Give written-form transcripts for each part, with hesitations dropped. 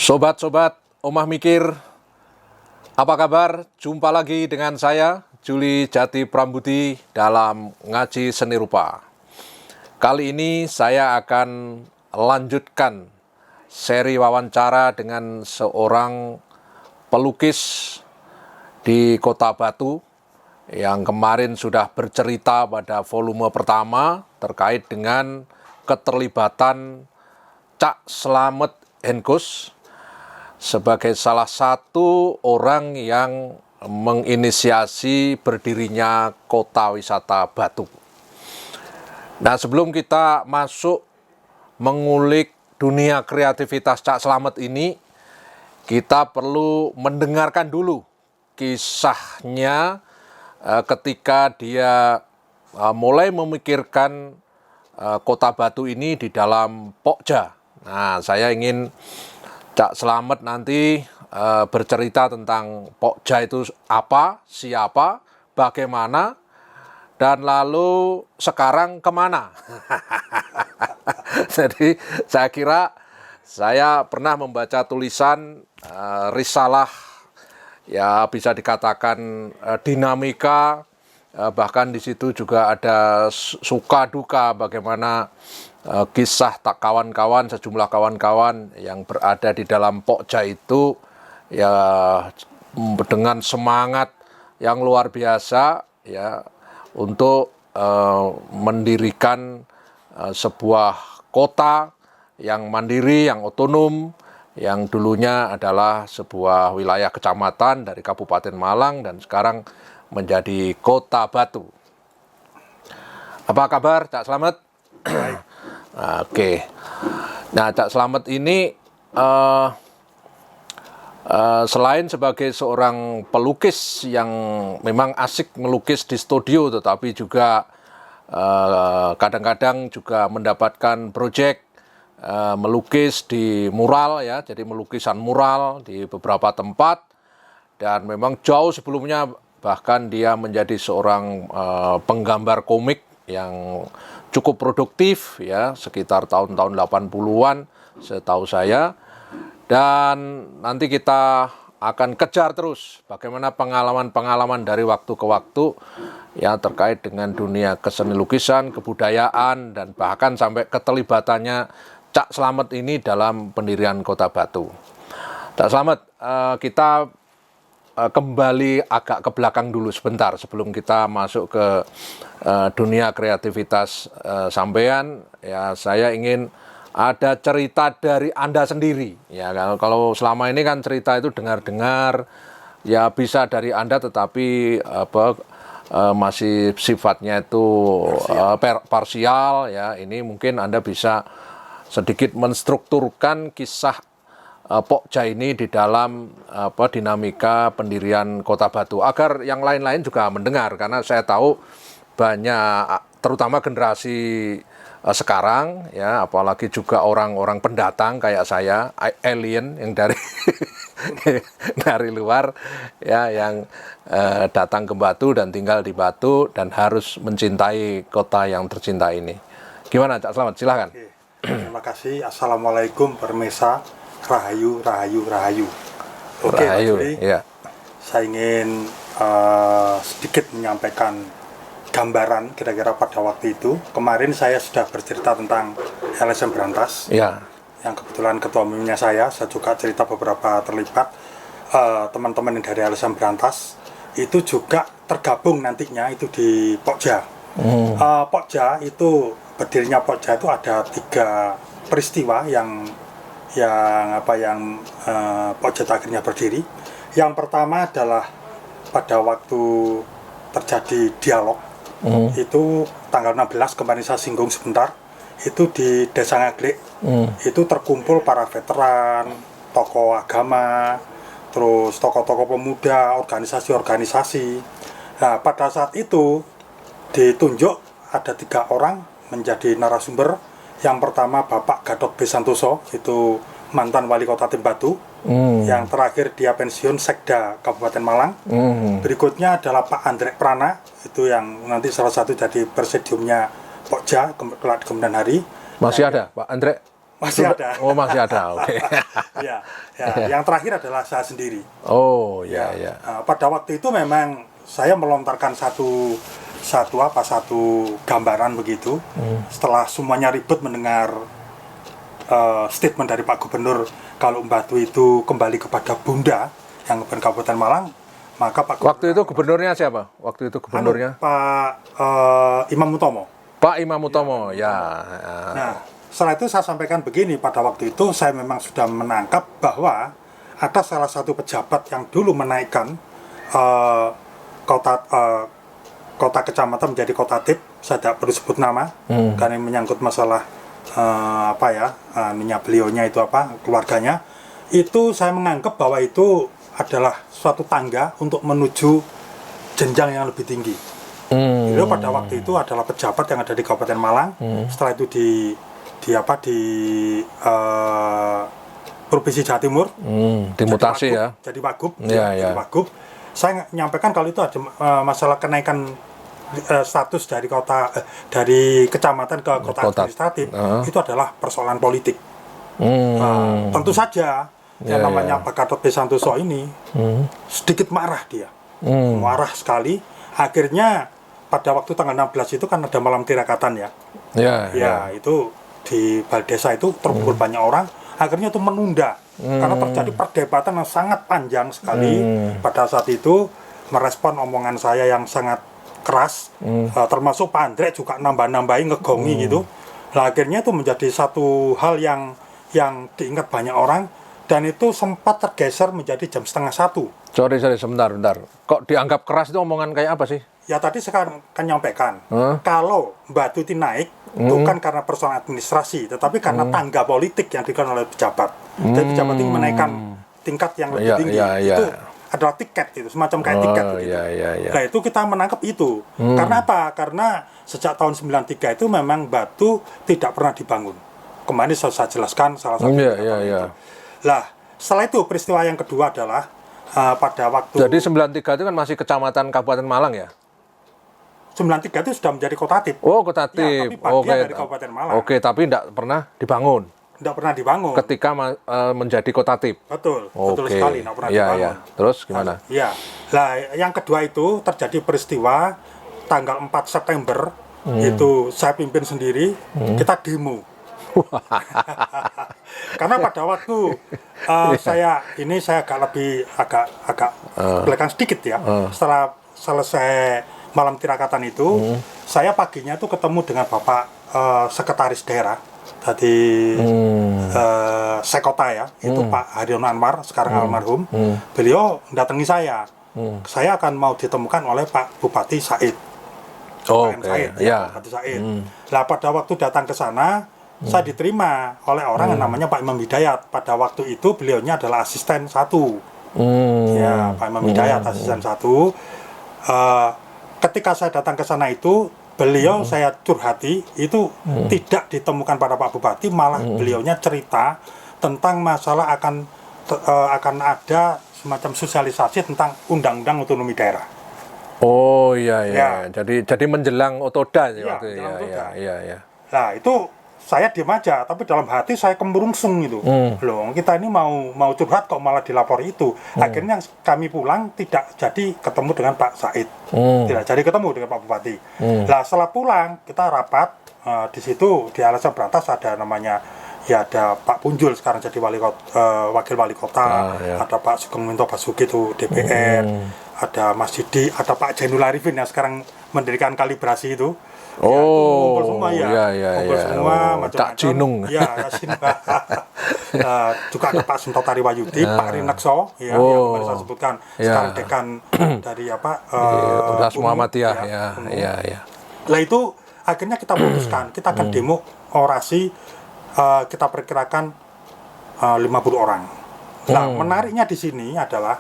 Sobat-sobat Omah Mikir, apa kabar? Jumpa lagi dengan saya, Juli Jati Prambuti dalam Ngaji Seni Rupa. Kali ini saya akan lanjutkan seri wawancara dengan seorang pelukis di Kota Batu yang kemarin sudah bercerita pada volume pertama terkait dengan keterlibatan Cak Slamet Henkus sebagai salah satu orang yang menginisiasi berdirinya Kota Wisata Batu. Nah, sebelum kita masuk mengulik dunia kreativitas Cak Slamet ini, kita perlu mendengarkan dulu kisahnya ketika dia mulai memikirkan Kota Batu ini di dalam Pokja. Nah, saya ingin Cak Slamet nanti bercerita tentang Pokja itu apa, siapa, bagaimana, dan lalu sekarang kemana. Jadi saya kira saya pernah membaca tulisan risalah, ya bisa dikatakan dinamika, bahkan di situ juga ada suka duka bagaimana kisah tak kawan-kawan, sejumlah kawan-kawan yang berada di dalam Pokja itu ya dengan semangat yang luar biasa ya untuk mendirikan sebuah kota yang mandiri, yang otonom, yang dulunya adalah sebuah wilayah kecamatan dari Kabupaten Malang dan sekarang menjadi Kota Batu. Apa kabar Cak Slamet? Oke. Nah, Cak Slamet ini selain sebagai seorang pelukis yang memang asik melukis di studio, tetapi juga kadang-kadang juga mendapatkan proyek melukis di mural ya, jadi melukisan mural di beberapa tempat, dan memang jauh sebelumnya bahkan dia menjadi seorang penggambar komik yang cukup produktif ya, sekitar tahun-tahun 80-an setahu saya. Dan nanti kita akan kejar terus bagaimana pengalaman-pengalaman dari waktu ke waktu ya terkait dengan dunia keseni lukisan, kebudayaan, dan bahkan sampai keterlibatannya Cak Slamet ini dalam pendirian Kota Batu. Cak Slamet, kita kembali agak ke belakang dulu sebentar sebelum kita masuk ke dunia kreativitas sampean. Ya, saya ingin ada cerita dari Anda sendiri. Ya, kalau selama ini kan cerita itu dengar-dengar, ya bisa dari Anda, tetapi masih sifatnya itu parsial. Ya, ini mungkin Anda bisa sedikit menstrukturkan kisah Pokja ini di dalam dinamika pendirian Kota Batu agar yang lain-lain juga mendengar, karena saya tahu banyak terutama generasi sekarang ya, apalagi juga orang-orang pendatang kayak saya, alien yang dari dari luar ya, yang datang ke Batu dan tinggal di Batu dan harus mencintai kota yang tercinta ini. Gimana Cak Slamet, silahkan. Oke. Terima kasih. Assalamualaikum permesa. Rahayu, rahayu, rahayu. Oke, Rahayu, Pak Juli, ya. saya ingin sedikit menyampaikan gambaran kira-kira pada waktu itu. Kemarin saya sudah bercerita tentang LSM Brantas, Ya. yang kebetulan ketua umumnya saya juga cerita beberapa terlibat. Teman-teman yang dari LSM Brantas itu juga tergabung nantinya itu di Pokja. Pokja itu, berdirinya Pokja itu ada 3 peristiwa yang Pokja akhirnya berdiri. Yang pertama adalah pada waktu terjadi dialog, itu tanggal 16 kemarin saya singgung sebentar, itu di Desa Ngaglik, itu terkumpul para veteran, tokoh agama, terus tokoh-tokoh pemuda, organisasi-organisasi. Nah, pada saat itu ditunjuk ada 3 orang menjadi narasumber. Yang pertama Bapak Gatot B. Santoso, itu mantan wali kota Batu. Yang terakhir dia pensiun Sekda Kabupaten Malang. Berikutnya adalah Pak Andre Prana, itu yang nanti salah satu jadi presidiumnya Pokja kemudian hari. Masih ada Pak Andre? Masih ada. Oh, masih ada. Oke. Ya, yang terakhir adalah saya sendiri. Oh, ya, ya. Pada waktu itu memang saya melontarkan satu gambaran begitu. Setelah semuanya ribut mendengar statement dari Pak Gubernur kalau Batu itu kembali kepada Bunda yang Kabupaten Malang, maka Pak Gubernur, Waktu itu gubernurnya siapa? Waktu itu gubernurnya Pak Imam Utomo. Pak Imam Utomo, ya. Nah, setelah itu saya sampaikan begini, pada waktu itu saya memang sudah menangkap bahwa ada salah satu pejabat yang dulu menaikkan kota kecamatan menjadi kota tip, saya tidak perlu sebut nama, karena ini menyangkut masalah beliaunya itu keluarganya, itu saya menganggap bahwa itu adalah suatu tangga untuk menuju jenjang yang lebih tinggi. Beliau pada waktu itu adalah pejabat yang ada di Kabupaten Malang. Setelah itu di Provinsi Jawa Timur, dimutasi ya. Jadi Wagub, jadi Wagub. Saya menyampaikan kalau itu ada masalah kenaikan status dari dari kecamatan ke kota administratif, itu adalah persoalan politik. Tentu saja yang namanya Pak Gatot B. Santoso ini sedikit marah dia, marah sekali. Akhirnya pada waktu tanggal 16 itu kan ada malam tirakatan ya. Itu di balai desa itu terkumpul banyak orang, akhirnya itu menunda karena terjadi perdebatan yang sangat panjang sekali. Pada saat itu merespon omongan saya yang sangat keras, termasuk Pak Andre juga nambah-nambahin ngegongi gitu. Nah, akhirnya itu menjadi satu hal yang diingat banyak orang, dan itu sempat tergeser menjadi jam 12:30. Sorry, sebentar. Kok dianggap keras itu omongan kayak apa sih? Ya tadi saya kan nyampaikan, kalau Batu itu naik, bukan karena persoalan administrasi, tetapi karena tangga politik yang dikeluarkan oleh pejabat. Jadi pejabat ini menaikkan tingkat yang lebih tinggi. Itu adalah tiket gitu, semacam kayak tiket gitu. Nah, itu kita menangkap itu. Karena apa? Karena sejak tahun 93 itu memang Batu tidak pernah dibangun. Kemarin saya jelaskan salah satu. Nah, setelah itu peristiwa yang kedua adalah pada waktu. Jadi 93 itu kan masih kecamatan Kabupaten Malang ya? 93 itu sudah menjadi kota tip. Oh, kota tip. Ya, tapi bagian dari Kabupaten Malang. Oke, tapi tidak pernah dibangun. Tidak pernah dibangun. Ketika menjadi kota tip. Betul sekali, tidak pernah dibangun. Terus gimana? Nah, yang kedua itu terjadi peristiwa tanggal 4 September, itu saya pimpin sendiri, kita demo. Karena pada waktu saya agak belakang sedikit ya. Setelah selesai malam tirakatan itu, saya paginya tuh ketemu dengan Bapak Sekretaris Daerah tadi Sekota ya, itu Pak Haryono Anwar, sekarang almarhum. Beliau datangi saya. Saya akan mau ditemukan oleh Pak Bupati Said. Bupati Said. Nah, pada waktu datang ke sana, saya diterima oleh orang yang namanya Pak Imam Hidayat. Pada waktu itu beliaunya adalah asisten 1. Pak Imam Hidayat asisten 1. Ketika saya datang ke sana itu, beliau saya curhati itu tidak ditemukan pada Pak Bupati, malah beliaunya cerita tentang masalah akan ada semacam sosialisasi tentang undang-undang otonomi daerah. Oh iya. Jadi menjelang Otoda waktu itu. Nah, itu saya diam aja, tapi dalam hati saya kemurungsung itu. Loh, kita ini mau curhat kok malah dilapor itu. Akhirnya kami pulang tidak jadi ketemu dengan Pak Said. Tidak jadi ketemu dengan Pak Bupati. Nah, setelah pulang kita rapat di situ di Alasan Berantas ada namanya ada Pak Punjul sekarang jadi wakil wali kota, ada Pak Sugeng Minto Basuki itu DPR, ada Mas Didi, ada Pak Jainul Arifin yang sekarang mendirikan kalibrasi itu. Kumpul semua kumpul semua macam-macam. Cak Jinung. Juga ada Pak Sunto Tariwayudi, Pak Rinekso yang kemarin saya sebutkan sekarang dekan dari Universitas Muhammadiyah. Nah, itu akhirnya kita putuskan kita akan demo orasi, kita perkirakan 50 orang. Nah, menariknya di sini adalah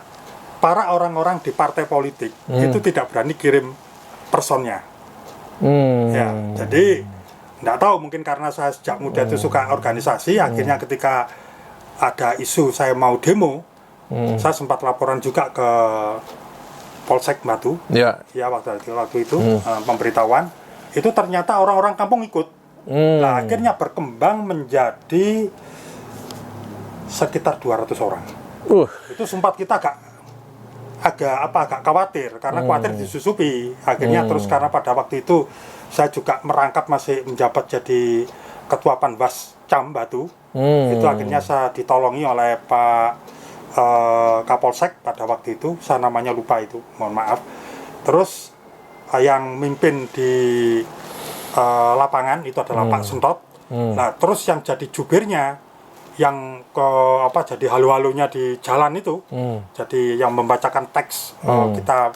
para orang-orang di partai politik itu tidak berani kirim personnya. Jadi nggak tahu, mungkin karena saya sejak muda itu suka organisasi, akhirnya ketika ada isu saya mau demo, saya sempat laporan juga ke Polsek Batu. Waktu itu pemberitahuan itu ternyata orang-orang kampung ikut. Nah, akhirnya berkembang menjadi sekitar 200 orang. Itu sempat kita agak khawatir karena khawatir disusupi. Akhirnya terus karena pada waktu itu saya juga merangkap masih menjabat jadi ketua Panwas Cam Batu. Itu akhirnya saya ditolongi oleh Pak Kapolsek pada waktu itu, saya namanya lupa itu, mohon maaf. Terus yang mimpin di lapangan itu adalah Pak Sentot. Nah, terus yang jadi jubirnya, yang jadi halu-halunya di jalan itu, jadi yang membacakan teks, kita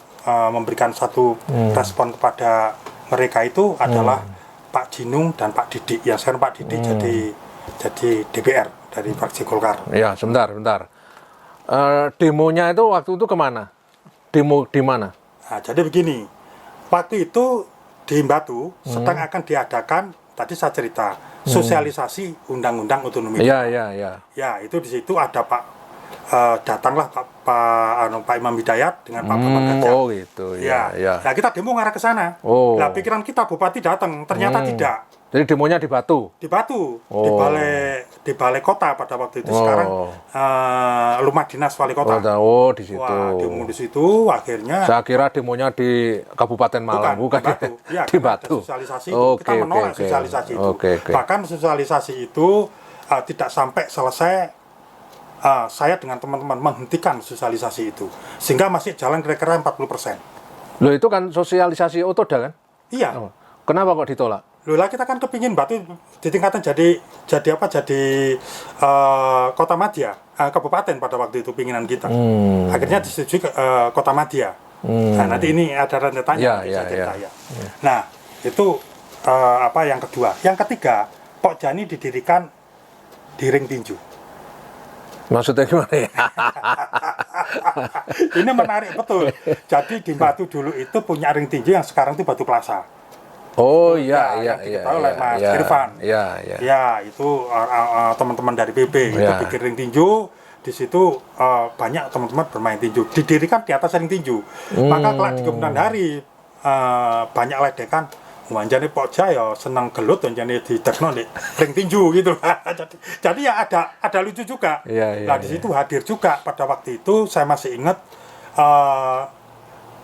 memberikan satu respon kepada mereka itu adalah Pak Jinung dan Pak Didik. Ya, sekarang Pak Didik jadi DPR dari fraksi Golkar. Ya, sebentar. Demonya itu waktu itu kemana? Demo di mana? Nah, jadi begini, waktu itu di Batu sedang akan diadakan, tadi saya cerita, sosialisasi Undang-Undang Otonomi. Iya. Ya, itu di situ ada datanglah Pak Imam Hidayat dengan Pak Bambang Gajah. Oh gitu, ya. Nah, kita demo ngarah ke sana. Nah, pikiran kita Bupati datang, ternyata tidak. Jadi demonya di Batu? Di Batu, di balai kota pada waktu itu. Sekarang rumah dinas wali kota. Di situ. Wah, demo di situ akhirnya. Saya kira demonya di Kabupaten Malang, bukan di Batu. Ya, di Batu. Sosialisasi itu. Kita menolak sosialisasi itu. Bahkan sosialisasi itu tidak sampai selesai. Saya dengan teman-teman menghentikan sosialisasi itu, sehingga masih jalan kira-kira 40%. Loh, itu kan sosialisasi Otoda kan? Iya. Kenapa kok ditolak? Loh lah, kita kan kepingin Batu ditingkatkan jadi kota madya, kabupaten pada waktu itu pinginan kita. Akhirnya disetujui kota madya. Nah, nanti ini ada rentetannya. Ya. Nah, itu yang kedua. Yang ketiga, Pokja ini didirikan di ring tinju. Maksudnya gimana ya? Ini menarik betul. Jadi di Batu dulu itu punya ring tinju yang sekarang itu Batu Plaza. Oh iya. Tahu oleh Mas Irfan. Ya, itu teman-teman dari PB itu bikin ring tinju. Di situ banyak teman-teman bermain tinju. Didirikan di atas ring tinju. Maka kelak di kemudian hari banyak ledekan. Wanjane Pokja ya senang gelut, wanjane didekno nek ring tinju gitu. Jadi ya ada lucu juga. Nah, di situ hadir juga pada waktu itu saya masih ingat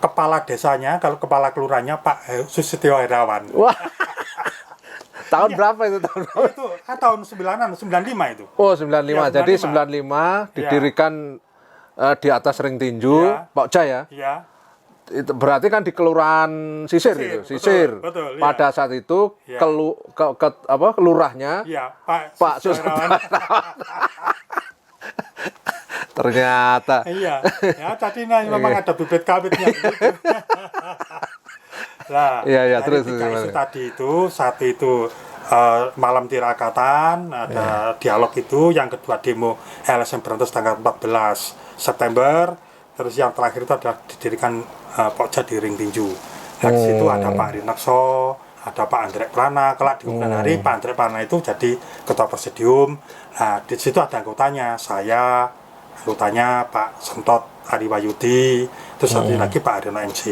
kepala desanya, kalau kepala kelurahannya Pak Susityo Herawan. Wah. Tahun berapa itu? Itu tahun 95 itu. Oh, 95. Ya, jadi 95 didirikan di atas ring tinju, Pokja ya. Iya. Itu berarti kan di Kelurahan Sisir itu. Sisir. Betul, pada saat itu kelurahnya Pak Susityo. Ternyata. Iya. Ya, tadi memang ada bibit kawitnya gitu. Nah, terus isu tadi itu, satu itu malam tirakatan, ada dialog itu, yang kedua demo LSM Berantas tanggal 14 September, terus yang terakhir itu adalah didirikan Pokja di ring tinju. Nah, di situ ada Pak Rinakso, ada Pak Andrek Prana. Kelak di kemudian hari Pak Andrek Prana itu jadi ketua presidium. Nah, di situ ada anggotanya, saya, anggotanya Pak Sentot Ari Wayudi, terus satu lagi Pak Aryono MC.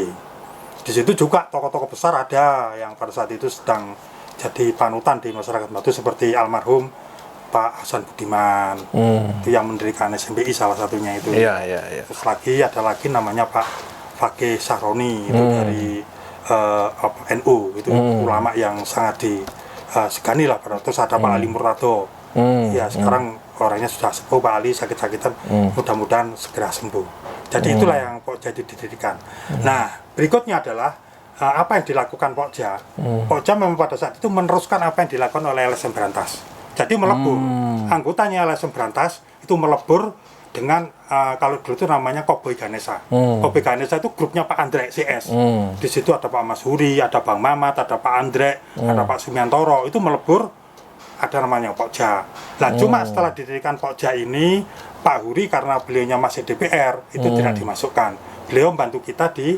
Di situ juga tokoh-tokoh besar ada yang pada saat itu sedang jadi panutan di masyarakat Batu seperti almarhum Pak Hasan Budiman, itu yang mendirikan SMPI salah satunya itu. Terus ada lagi namanya Pak Fakih Sahroni itu dari NU, itu ulama yang sangat disegani lah. Terus ada Pak Ali Murtado. Ya, sekarang orangnya sudah sepuh, Pak Ali sakit-sakitan, mudah-mudahan segera sembuh. Jadi itulah yang Pokja didirikan. Nah, berikutnya adalah apa yang dilakukan Pokja. Pokja memang pada saat itu meneruskan apa yang dilakukan oleh LSM Berantas. Jadi melebur. Anggotanya LSM Berantas itu melebur dengan kalau dulu itu namanya Koboi Ganesha. Koboi Ganesha itu grupnya Pak Andrek CS. Di situ ada Pak Mas Huri, ada Bang Mamat, ada Pak Andrek, ada Pak Sumiantoro. Itu melebur, ada namanya Pokja. Nah, cuma setelah didirikan Pokja ini, Pak Huri karena beliaunya masih DPR itu tidak dimasukkan. Beliau membantu kita di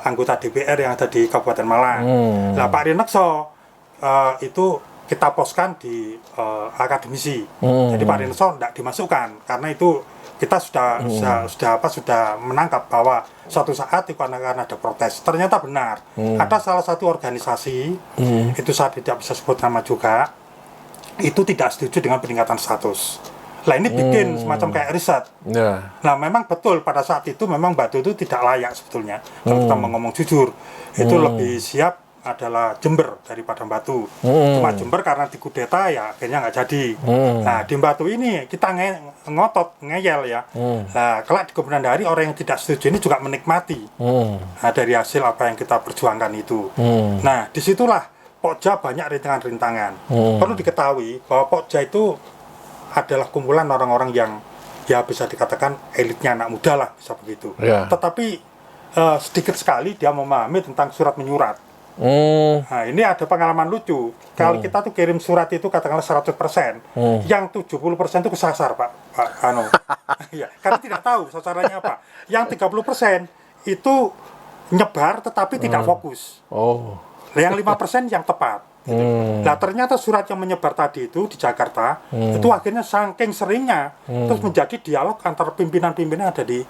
anggota DPR yang ada di Kabupaten Malang. Nah, Pak Rinekso itu kita poskan di akademisi. Jadi Pak Rinekso tidak dimasukkan karena itu kita sudah menangkap bahwa suatu saat itu akan ada protes. Ternyata benar. Ada salah satu organisasi, itu saya tidak bisa sebut nama juga, itu tidak setuju dengan peningkatan status. Lah ini bikin semacam kayak riset. Nah memang betul pada saat itu memang Batu itu tidak layak sebetulnya. Kalau kita mau ngomong jujur, itu lebih siap adalah Jember daripada Batu. Cuma Jember karena dikudeta ya akhirnya nggak jadi. Nah di Batu ini kita ngotot, ngeyel ya. Nah kelak di kemudian hari orang yang tidak setuju ini juga menikmati dari hasil apa yang kita perjuangkan itu. Nah disitulah Pokja banyak rintangan-rintangan. Perlu diketahui bahwa Pokja itu adalah kumpulan orang-orang yang ya bisa dikatakan elitnya anak muda lah, bisa begitu. Tetapi sedikit sekali dia memahami tentang surat menyurat. Nah ini ada pengalaman lucu. Kalau kita tuh kirim surat itu katakanlah 100%, yang 70% itu kesasar Pak ya, karena tidak tahu sasarannya apa. Yang 30% itu nyebar tetapi tidak fokus. Yang 5% yang tepat. Nah ternyata surat yang menyebar tadi itu di Jakarta itu akhirnya saking seringnya terus menjadi dialog antara pimpinan-pimpinan ada di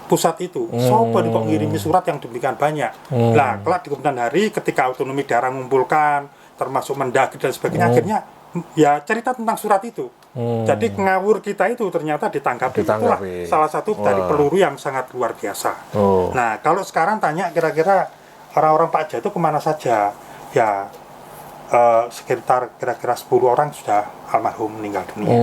pusat itu. Sopo kok ngirimi surat yang demikian banyak. Nah kelak di kemudian hari ketika otonomi daerah mengumpulkan termasuk Mendagri dan sebagainya, akhirnya ya cerita tentang surat itu. Jadi ngawur kita itu ternyata ditanggapi. Itulah salah satu dari peluru yang sangat luar biasa. Nah kalau sekarang tanya kira-kira orang-orang Pakja itu kemana saja, ya sekitar kira-kira 10 orang sudah almarhum meninggal dunia.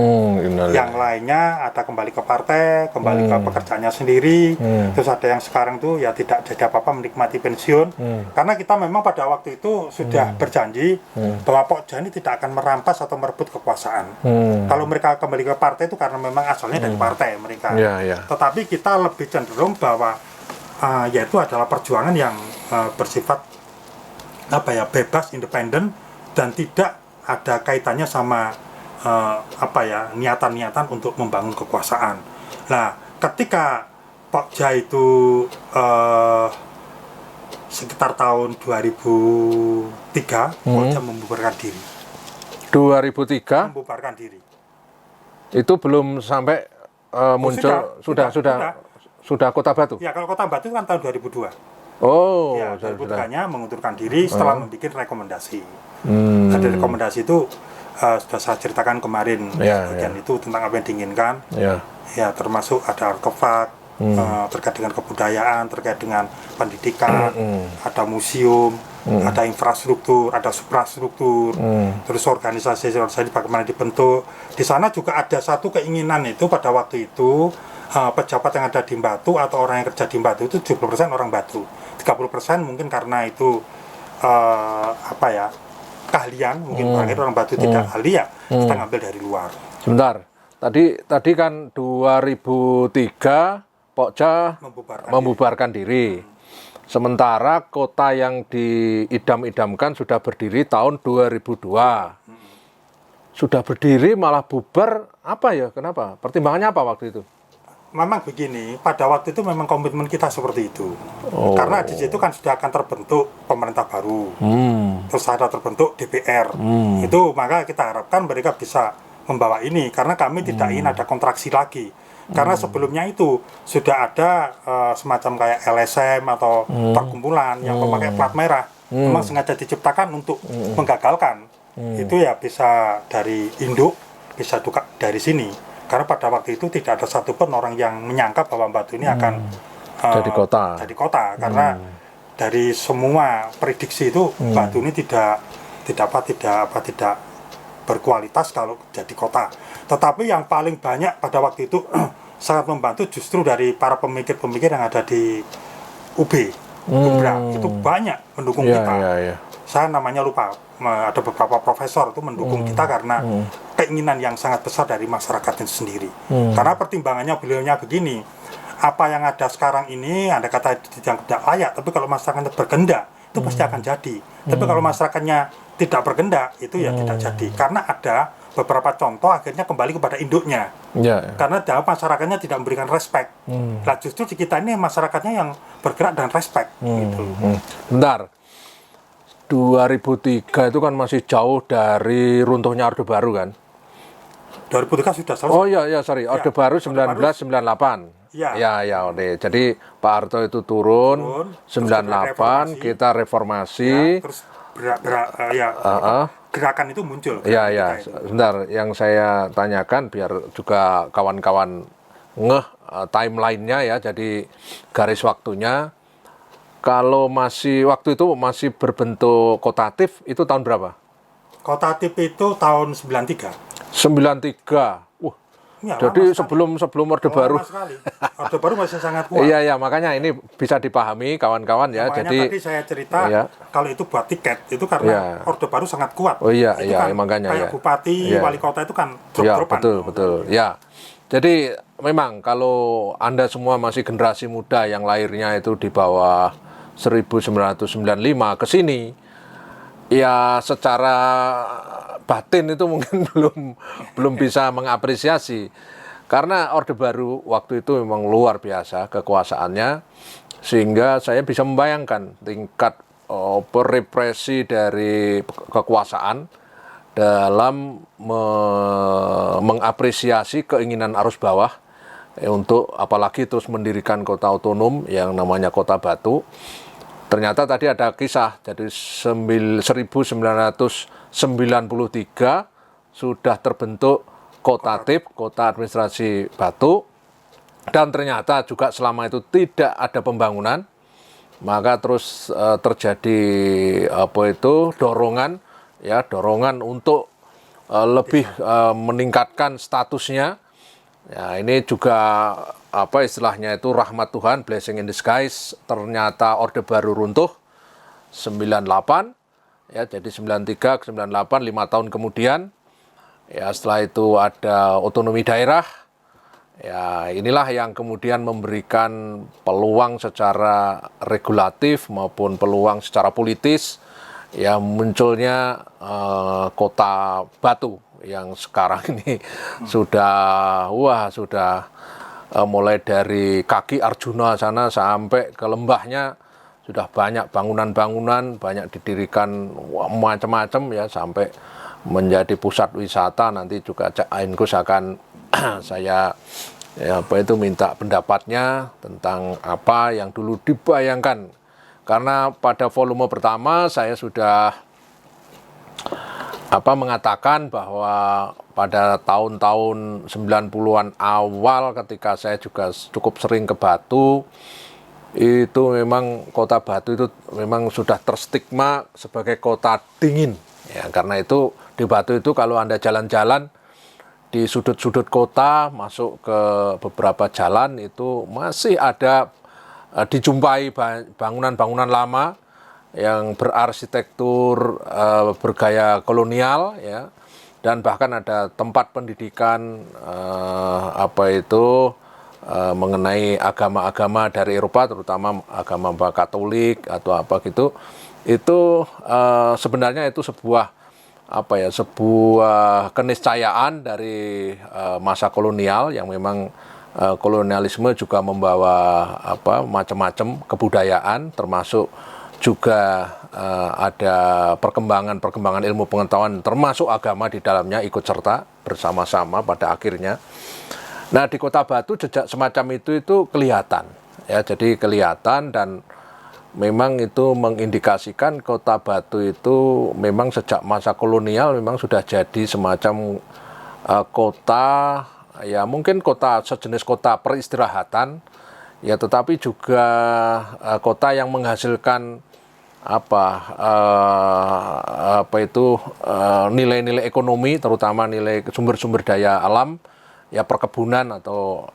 Yang lainnya ada kembali ke partai, kembali ke pekerjaannya sendiri. Terus ada yang sekarang tuh ya tidak jadi apa-apa, menikmati pensiun. Karena kita memang pada waktu itu sudah berjanji bahwa Pokja ini tidak akan merampas atau merebut kekuasaan. Kalau mereka kembali ke partai itu karena memang asalnya dari partai mereka. Tetapi kita lebih cenderung bahwa yaitu adalah perjuangan yang bersifat bebas, independen, dan tidak ada kaitannya sama niatan-niatan untuk membangun kekuasaan. Nah, ketika Pokja itu sekitar tahun 2003, Pokja membubarkan diri. 2003? Membubarkan diri. Itu belum sampai muncul, sudah Kota Batu? Ya, kalau Kota Batu kan tahun 2002. Ya, 2003-nya mengundurkan diri setelah membuat rekomendasi. Ada rekomendasi itu sudah saya ceritakan kemarin, bagian itu tentang apa yang diinginkan. Ya, termasuk ada artefak terkait dengan kebudayaan, terkait dengan pendidikan, ada museum, ada infrastruktur, ada suprastruktur, terus organisasi bagaimana dibentuk. Di sana juga ada satu keinginan itu pada waktu itu pejabat yang ada di Batu atau orang yang kerja di Batu itu 70% orang Batu, 30% mungkin karena itu keahlian, mungkin orang Batu tidak ahli ya, kita ngambil dari luar. Sebentar, tadi kan 2003 Pokja membubarkan diri. Sementara kota yang diidam-idamkan sudah berdiri tahun 2002. Sudah berdiri malah bubar, apa ya? Kenapa? Pertimbangannya apa waktu itu? Memang begini, pada waktu itu memang komitmen kita seperti itu. Karena di situ kan sudah akan terbentuk pemerintah baru. Terus ada terbentuk DPR. Itu maka kita harapkan mereka bisa membawa ini, karena kami tidak ingin ada kontraksi lagi. Karena sebelumnya itu sudah ada semacam kayak LSM atau perkumpulan yang memakai plat merah. Memang sengaja diciptakan untuk menggagalkan. Itu ya bisa dari induk, bisa juga dari sini. Karena pada waktu itu tidak ada satupun orang yang menyangka bahwa Batu ini akan jadi kota. Karena dari semua prediksi itu Batu ini tidak berkualitas kalau jadi kota. Tetapi yang paling banyak pada waktu itu sangat membantu justru dari para pemikir-pemikir yang ada di UB, Ubra, itu banyak mendukung kita. Saya namanya lupa, ada beberapa profesor itu mendukung kita karena keinginan yang sangat besar dari masyarakat sendiri. Karena pertimbangannya beliaunya begini, apa yang ada sekarang ini ada kata yang tidak layak, tapi kalau masyarakatnya berkehendak itu pasti akan jadi. Tapi kalau masyarakatnya tidak berkehendak itu ya tidak jadi. Karena ada beberapa contoh akhirnya kembali kepada induknya. Karena masyarakatnya tidak memberikan respect. Nah justru di kita ini masyarakatnya yang bergerak dan respect. Gitu. Bentar. 2003 itu kan masih jauh dari runtuhnya Orde Baru kan? 2003 sudah selesai. Oh iya, sorry. Orde Baru 1998. Iya. Ya, oke. Jadi Pak Harto itu turun 98, kita reformasi. Terus gerakan itu muncul. Ya. Sebentar, yang saya tanyakan biar juga kawan-kawan ngeh timelinenya ya. Jadi garis waktunya. Kalau waktu itu masih berbentuk kotatif, itu tahun berapa? Kotatif itu tahun 93. 93. Ya, jadi sebelum Orde Baru. Orde Baru masih sangat kuat. Iya, makanya ini bisa dipahami kawan-kawan ya. Makanya jadi tadi saya cerita kalau itu buat tiket itu karena Orde Baru sangat kuat. Oh iya, itu kan makanya kayak bupati, wali kota itu kan drop-dropan. Betul. Ya. Jadi memang kalau Anda semua masih generasi muda yang lahirnya itu di bawah 1995 ke sini, ya secara batin itu mungkin belum bisa mengapresiasi karena Orde Baru waktu itu memang luar biasa kekuasaannya, sehingga saya bisa membayangkan tingkat represi dari kekuasaan dalam mengapresiasi keinginan arus bawah untuk apalagi terus mendirikan kota otonom yang namanya Kota Batu. Ternyata tadi ada kisah, jadi 1993 sudah terbentuk Kotatif, Kota Administrasi Batu, dan ternyata juga selama itu tidak ada pembangunan, maka terus terjadi dorongan untuk lebih meningkatkan statusnya. Ya, ini juga istilahnya itu rahmat Tuhan, blessing in disguise. Ternyata Orde Baru runtuh 98, ya, jadi 93 ke 98, 5 tahun kemudian, ya setelah itu ada otonomi daerah. Ya, inilah yang kemudian memberikan peluang secara regulatif maupun peluang secara politis, ya munculnya Kota Batu yang sekarang ini sudah mulai dari kaki Arjuna sana sampai ke lembahnya sudah banyak bangunan-bangunan, banyak didirikan macam-macam ya, sampai menjadi pusat wisata. Nanti juga Cak Ainkus akan saya minta pendapatnya tentang apa yang dulu dibayangkan, karena pada volume pertama saya sudah mengatakan bahwa pada tahun-tahun 90-an awal ketika saya juga cukup sering ke Batu, itu memang Kota Batu itu memang sudah terstigma sebagai kota dingin. Ya, karena itu di Batu itu kalau Anda jalan-jalan di sudut-sudut kota, masuk ke beberapa jalan itu masih ada dijumpai bangunan-bangunan lama yang berarsitektur bergaya kolonial, ya, dan bahkan ada tempat pendidikan mengenai agama-agama dari Eropa, terutama agama Katolik atau apa gitu. Itu sebenarnya itu sebuah keniscayaan dari masa kolonial yang memang kolonialisme juga membawa macam-macam kebudayaan, termasuk juga ada perkembangan ilmu pengetahuan termasuk agama di dalamnya ikut serta bersama-sama pada akhirnya. Nah, di Kota Batu jejak semacam itu kelihatan, ya, jadi kelihatan, dan memang itu mengindikasikan Kota Batu itu memang sejak masa kolonial memang sudah jadi semacam kota, ya mungkin kota sejenis kota peristirahatan, ya, tetapi juga kota yang menghasilkan nilai-nilai ekonomi, terutama nilai sumber-sumber daya alam, ya, perkebunan atau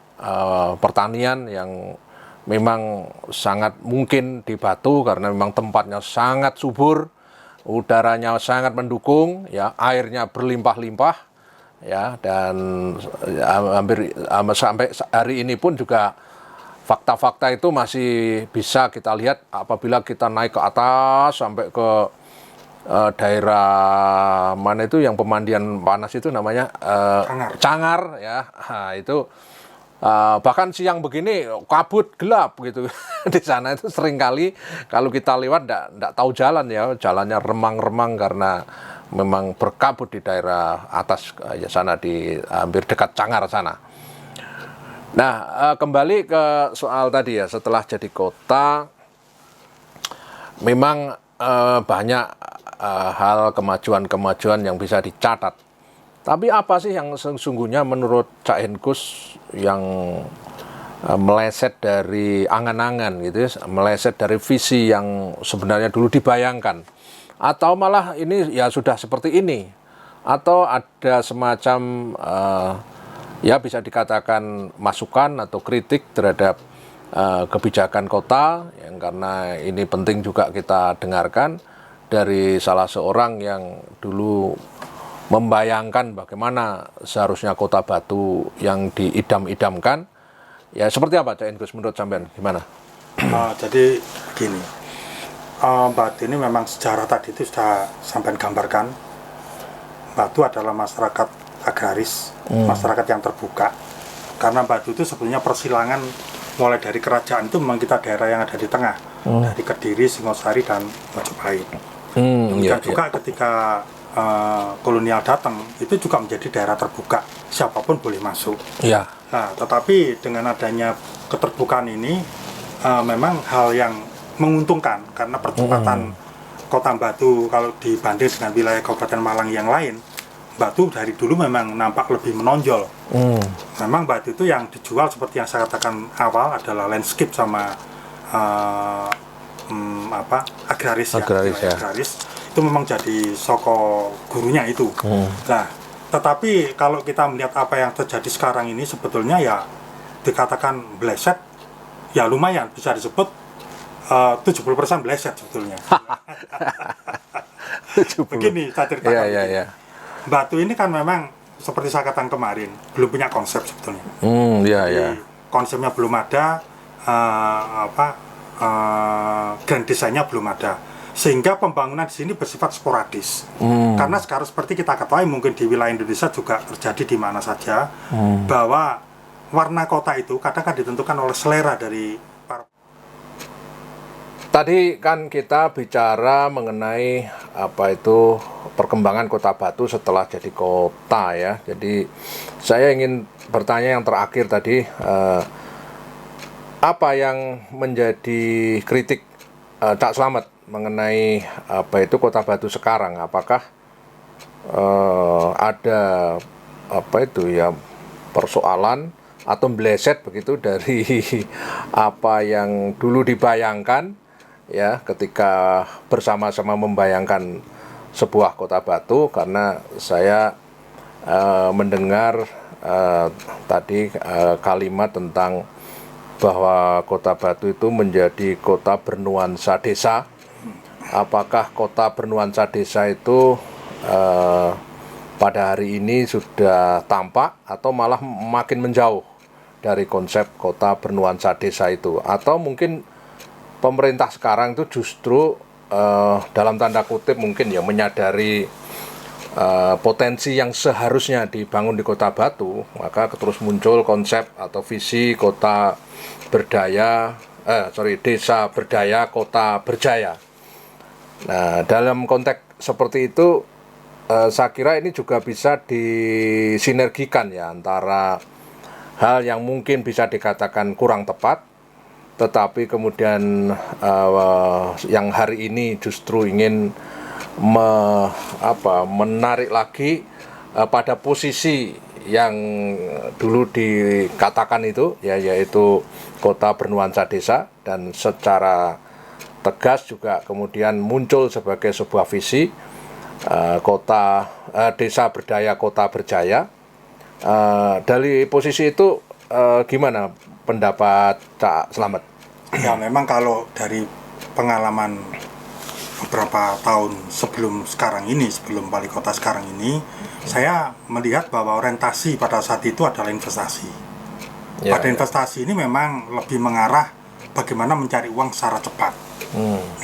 pertanian yang memang sangat mungkin di Batu karena memang tempatnya sangat subur, udaranya sangat mendukung, ya, airnya berlimpah-limpah, ya, dan hampir sampai hari ini pun juga fakta-fakta itu masih bisa kita lihat apabila kita naik ke atas sampai ke daerah mana itu yang pemandian panas itu namanya Cangar, ya. Nah, itu Bahkan siang begini kabut gelap gitu di sana itu seringkali kalau kita lewat ndak tahu jalan ya, jalannya remang-remang karena memang berkabut di daerah atas ya sana di hampir dekat Cangar sana. Nah, kembali ke soal tadi ya, setelah jadi kota memang banyak hal kemajuan-kemajuan yang bisa dicatat. Tapi apa sih yang sesungguhnya menurut Cak Henkus yang meleset dari angan-angan gitu ya, meleset dari visi yang sebenarnya dulu dibayangkan? Atau malah ini ya sudah seperti ini? Atau ada semacam ya bisa dikatakan masukan atau kritik terhadap kebijakan kota yang karena ini penting juga kita dengarkan dari salah seorang yang dulu membayangkan bagaimana seharusnya Kota Batu yang diidam-idamkan. Ya seperti apa Cak Henkus menurut sampean gimana? Jadi gini, Batu ini memang sejarah tadi itu sudah sampean gambarkan. Batu adalah masyarakat agraris, masyarakat yang terbuka. Karena Batu itu sebetulnya persilangan mulai dari kerajaan itu memang kita daerah yang ada di tengah, dari Kediri, Singosari dan Majapahit. Demikian juga ketika kolonial datang itu juga menjadi daerah terbuka, siapapun boleh masuk. Iya. Nah, tetapi dengan adanya keterbukaan ini memang hal yang menguntungkan karena percepatan Kota Batu kalau dibanding dengan wilayah Kabupaten Malang yang lain, Batu dari dulu memang nampak lebih menonjol. Memang Batu itu yang dijual seperti yang saya katakan awal adalah landscape sama agraris ya. Agraris itu memang jadi soko gurunya itu. Nah, tetapi kalau kita melihat apa yang terjadi sekarang ini sebetulnya ya dikatakan bleset, ya lumayan bisa disebut 70% bleset sebetulnya. Begini saya ceritakan. Iya. Batu ini kan memang seperti saya katakan kemarin belum punya konsep sebetulnya. Iya. Konsepnya belum ada, grand desainnya belum ada. Sehingga pembangunan di sini bersifat sporadis. Karena sekarang seperti kita ketahui mungkin di wilayah Indonesia juga terjadi di mana saja, bahwa warna kota itu kadang-kadang ditentukan oleh selera dari para. Tadi kan kita bicara mengenai apa itu perkembangan Kota Batu setelah jadi kota ya. Jadi saya ingin bertanya yang terakhir tadi, apa yang menjadi kritik Cak Slamet mengenai apa itu Kota Batu sekarang? Apakah ada apa itu ya persoalan atau meleset begitu dari apa yang dulu dibayangkan ya ketika bersama-sama membayangkan sebuah Kota Batu? Karena saya mendengar tadi kalimat tentang bahwa Kota Batu itu menjadi kota bernuansa desa. Apakah kota bernuansa desa itu pada hari ini sudah tampak atau malah makin menjauh dari konsep kota bernuansa desa itu? Atau mungkin pemerintah sekarang itu justru dalam tanda kutip mungkin ya menyadari potensi yang seharusnya dibangun di Kota Batu, maka terus muncul konsep atau visi kota berdaya, desa berdaya, kota berjaya. Nah, dalam konteks seperti itu, saya kira ini juga bisa disinergikan ya antara hal yang mungkin bisa dikatakan kurang tepat, tetapi kemudian yang hari ini justru ingin menarik lagi pada posisi yang dulu dikatakan itu ya, yaitu kota bernuansa desa, dan secara tegas juga kemudian muncul sebagai sebuah visi desa berdaya, kota berjaya. Dari posisi itu gimana pendapat Cak Slamet? Ya memang kalau dari pengalaman beberapa tahun sebelum sekarang ini, sebelum wali kota sekarang ini, saya melihat bahwa orientasi pada saat itu adalah investasi. Pada investasi ini memang lebih mengarah bagaimana mencari uang secara cepat.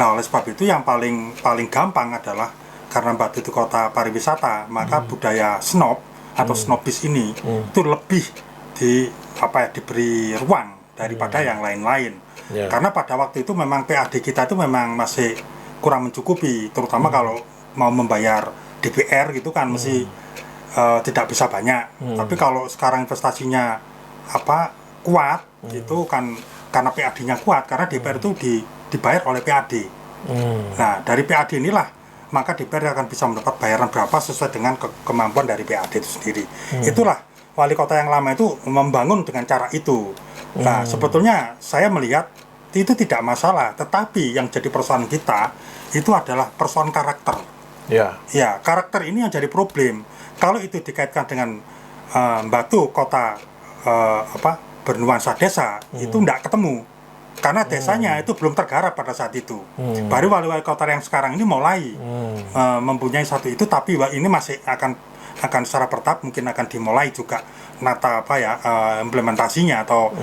Nah, oleh sebab itu yang paling gampang adalah karena Batu itu kota pariwisata, maka budaya snob atau snobis ini itu lebih diberi ruang daripada yang lain-lain. Karena pada waktu itu memang PAD kita itu memang masih kurang mencukupi, terutama kalau mau membayar DPR gitu kan mesti tidak bisa banyak. Tapi kalau sekarang investasinya kuat itu kan karena PAD-nya kuat, karena DPR itu dibayar oleh PAD. Nah, dari PAD inilah maka DPR akan bisa mendapat bayaran berapa sesuai dengan kemampuan dari PAD itu sendiri. Itulah wali kota yang lama itu membangun dengan cara itu. Nah, sebetulnya saya melihat itu tidak masalah, tetapi yang jadi persoalan kita itu adalah persoalan karakter. Ya, karakter ini yang jadi problem. Kalau itu dikaitkan dengan Batu kota bernuansa desa, itu tidak ketemu. Karena desanya itu belum tergarap pada saat itu. Baru wali-wali kota yang sekarang ini mulai mempunyai satu itu, tapi ini masih akan secara bertahap mungkin akan dimulai juga implementasinya atau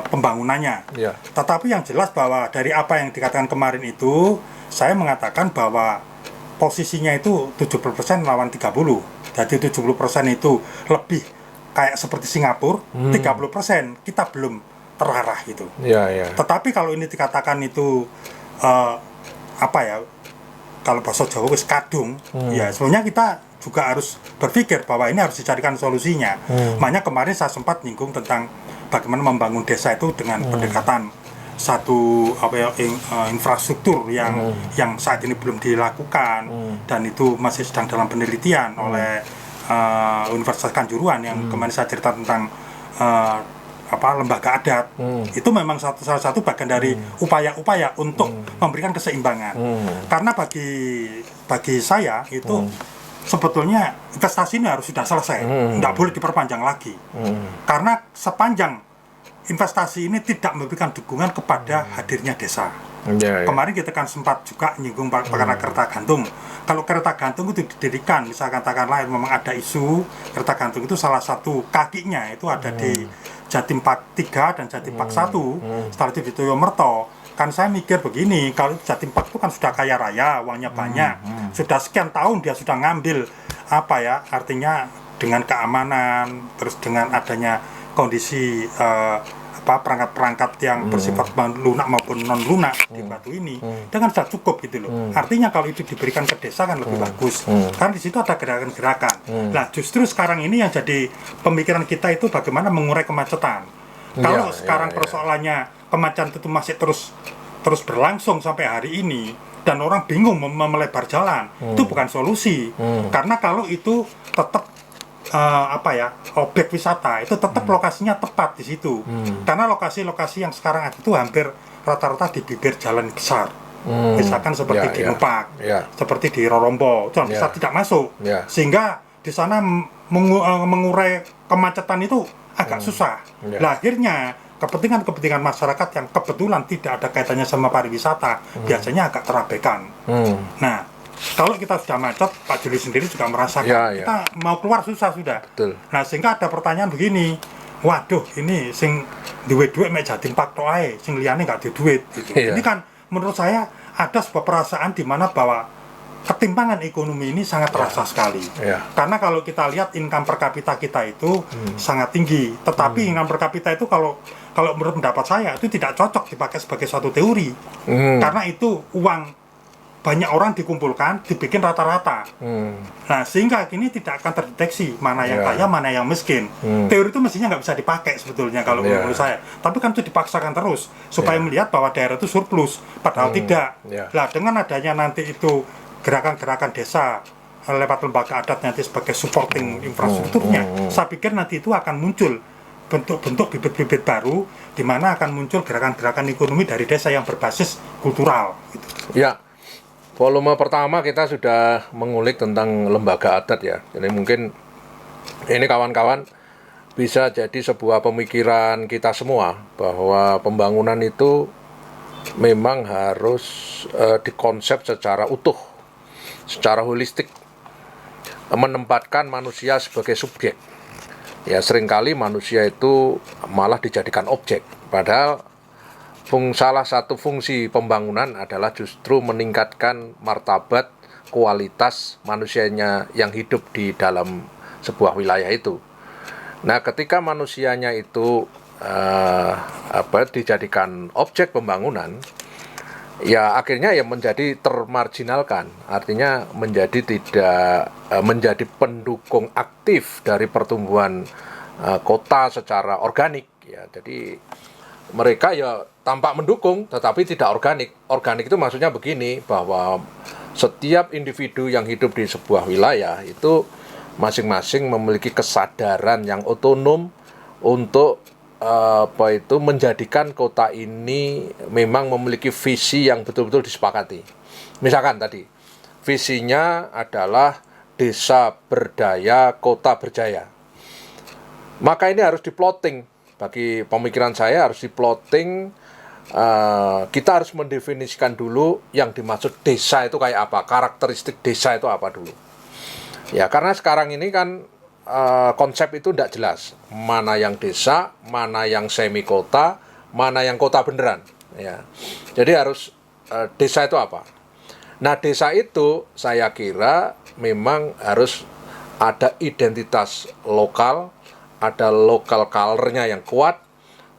pembangunannya. Tetapi yang jelas bahwa dari apa yang dikatakan kemarin itu, saya mengatakan bahwa posisinya itu 70% lawan 30. Jadi 70% itu lebih kayak seperti Singapura, 30% kita belum terarah gitu. Tetapi kalau ini dikatakan itu kalau bahasa Jawa wis kadung, ya sebenarnya kita juga harus berpikir bahwa ini harus dicarikan solusinya. Makanya kemarin saya sempat nyinggung tentang bagaimana membangun desa itu dengan pendekatan satu infrastruktur yang saat ini belum dilakukan dan itu masih sedang dalam penelitian oleh Universitas Kanjuruhan yang kemarin saya cerita tentang lembaga adat. Itu memang salah satu bagian dari upaya-upaya untuk memberikan keseimbangan. Karena bagi saya itu sebetulnya investasi ini harus sudah selesai, tidak boleh diperpanjang lagi. Karena sepanjang investasi ini tidak memberikan dukungan kepada hadirnya desa. Kemarin kita kan sempat juga nyinggung perkara kereta gantung. Kalau kereta gantung itu didirikan, misalkan katakanlah memang ada isu kereta gantung itu salah satu kakinya itu ada di Jatim Park 3 dan Jatim Park 1, setelah itu di Toyomerto. Kan saya mikir begini, kalau Jatim Park itu kan sudah kaya raya, uangnya banyak, sudah sekian tahun dia sudah ngambil artinya dengan keamanan, terus dengan adanya kondisi perangkat-perangkat yang bersifat lunak maupun non lunak di Batu ini, dengan sudah cukup gitu loh. Artinya kalau itu diberikan ke desa kan lebih bagus, karena di situ ada gerakan-gerakan. Nah, justru sekarang ini yang jadi pemikiran kita itu bagaimana mengurai kemacetan. Kalau sekarang persoalannya kemacetan itu masih terus berlangsung sampai hari ini dan orang bingung melebar jalan, itu bukan solusi. Karena kalau itu tetap objek wisata itu tetap lokasinya tepat di situ. Karena lokasi-lokasi yang sekarang ada itu hampir rata-rata di bibir jalan besar. Misalkan seperti di Nupak, seperti di Rorombo, jalan besar tidak masuk. Sehingga di sana mengurai kemacetan itu agak susah. Nah, akhirnya kepentingan masyarakat yang kebetulan tidak ada kaitannya sama pariwisata biasanya agak terabaikan. Nah, kalau kita sudah macet, Pak Juli sendiri juga merasakan kita mau keluar susah sudah. Betul. Nah, sehingga ada pertanyaan begini, waduh ini sing duit mek Jatim Park tok ae, sing liyane nggak duit gitu. Ini kan menurut saya ada sebuah perasaan di mana bahwa ketimpangan ekonomi ini sangat terasa sekali. Karena kalau kita lihat income per kapita kita itu sangat tinggi, tetapi income per kapita itu kalau menurut pendapat saya itu tidak cocok dipakai sebagai suatu teori. Karena itu uang banyak orang dikumpulkan, dibikin rata-rata. Nah, sehingga kini tidak akan terdeteksi mana yang kaya, mana yang miskin. Teori itu mestinya nggak bisa dipakai sebetulnya kalau menurut saya. Tapi kan itu dipaksakan terus supaya melihat bahwa daerah itu surplus, padahal tidak. Nah, dengan adanya nanti itu gerakan-gerakan desa lewat lembaga adat nanti sebagai supporting infrastrukturnya, saya pikir nanti itu akan muncul bentuk-bentuk bibit-bibit baru di mana akan muncul gerakan-gerakan ekonomi dari desa yang berbasis kultural. Gitu. Volume pertama kita sudah mengulik tentang lembaga adat ya. Jadi mungkin ini kawan-kawan bisa jadi sebuah pemikiran kita semua bahwa pembangunan itu memang harus dikonsep secara utuh, secara holistik, menempatkan manusia sebagai subjek. Ya, seringkali manusia itu malah dijadikan objek, padahal salah satu fungsi pembangunan adalah justru meningkatkan martabat kualitas manusianya yang hidup di dalam sebuah wilayah itu. Nah, ketika manusianya itu dijadikan objek pembangunan, ya akhirnya ya menjadi termarginalkan, artinya menjadi tidak menjadi pendukung aktif dari pertumbuhan kota secara organik. Ya, jadi mereka ya tampak mendukung, tetapi tidak organik. Organik itu maksudnya begini, bahwa setiap individu yang hidup di sebuah wilayah itu masing-masing memiliki kesadaran yang otonom untuk menjadikan kota ini memang memiliki visi yang betul-betul disepakati. Misalkan tadi visinya adalah desa berdaya, kota berjaya. Maka ini harus diplotting. Bagi pemikiran saya harus diplotting. Kita harus mendefinisikan dulu yang dimaksud desa itu kayak apa, karakteristik desa itu apa dulu. Ya, karena sekarang ini kan konsep itu tidak jelas, mana yang desa, mana yang semi kota, mana yang kota beneran. Ya, jadi harus desa itu apa. Nah, desa itu saya kira memang harus ada identitas lokal, ada lokal color-nya yang kuat,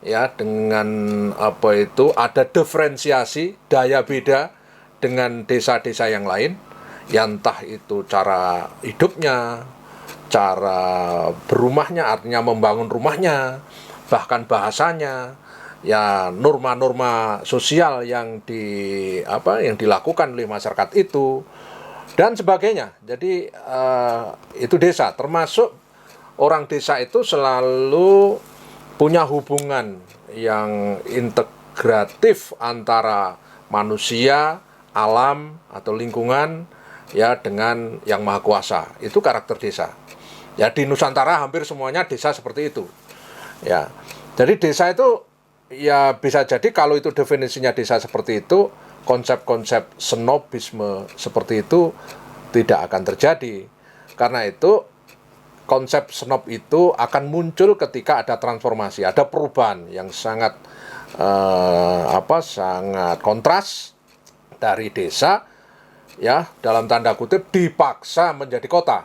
ya, dengan ada diferensiasi daya beda dengan desa-desa yang lain, ya entah itu cara hidupnya, cara berumahnya, artinya membangun rumahnya, bahkan bahasanya, ya norma-norma sosial yang dilakukan oleh masyarakat itu dan sebagainya. Jadi itu desa, termasuk orang desa itu selalu punya hubungan yang integratif antara manusia, alam atau lingkungan, ya, dengan yang maha kuasa. Itu karakter desa. Ya, di Nusantara hampir semuanya desa seperti itu. Ya. Jadi desa itu ya bisa jadi kalau itu definisinya desa seperti itu, konsep-konsep snobisme seperti itu tidak akan terjadi. Karena itu konsep snob itu akan muncul ketika ada transformasi, ada perubahan yang sangat sangat kontras dari desa, ya, dalam tanda kutip dipaksa menjadi kota.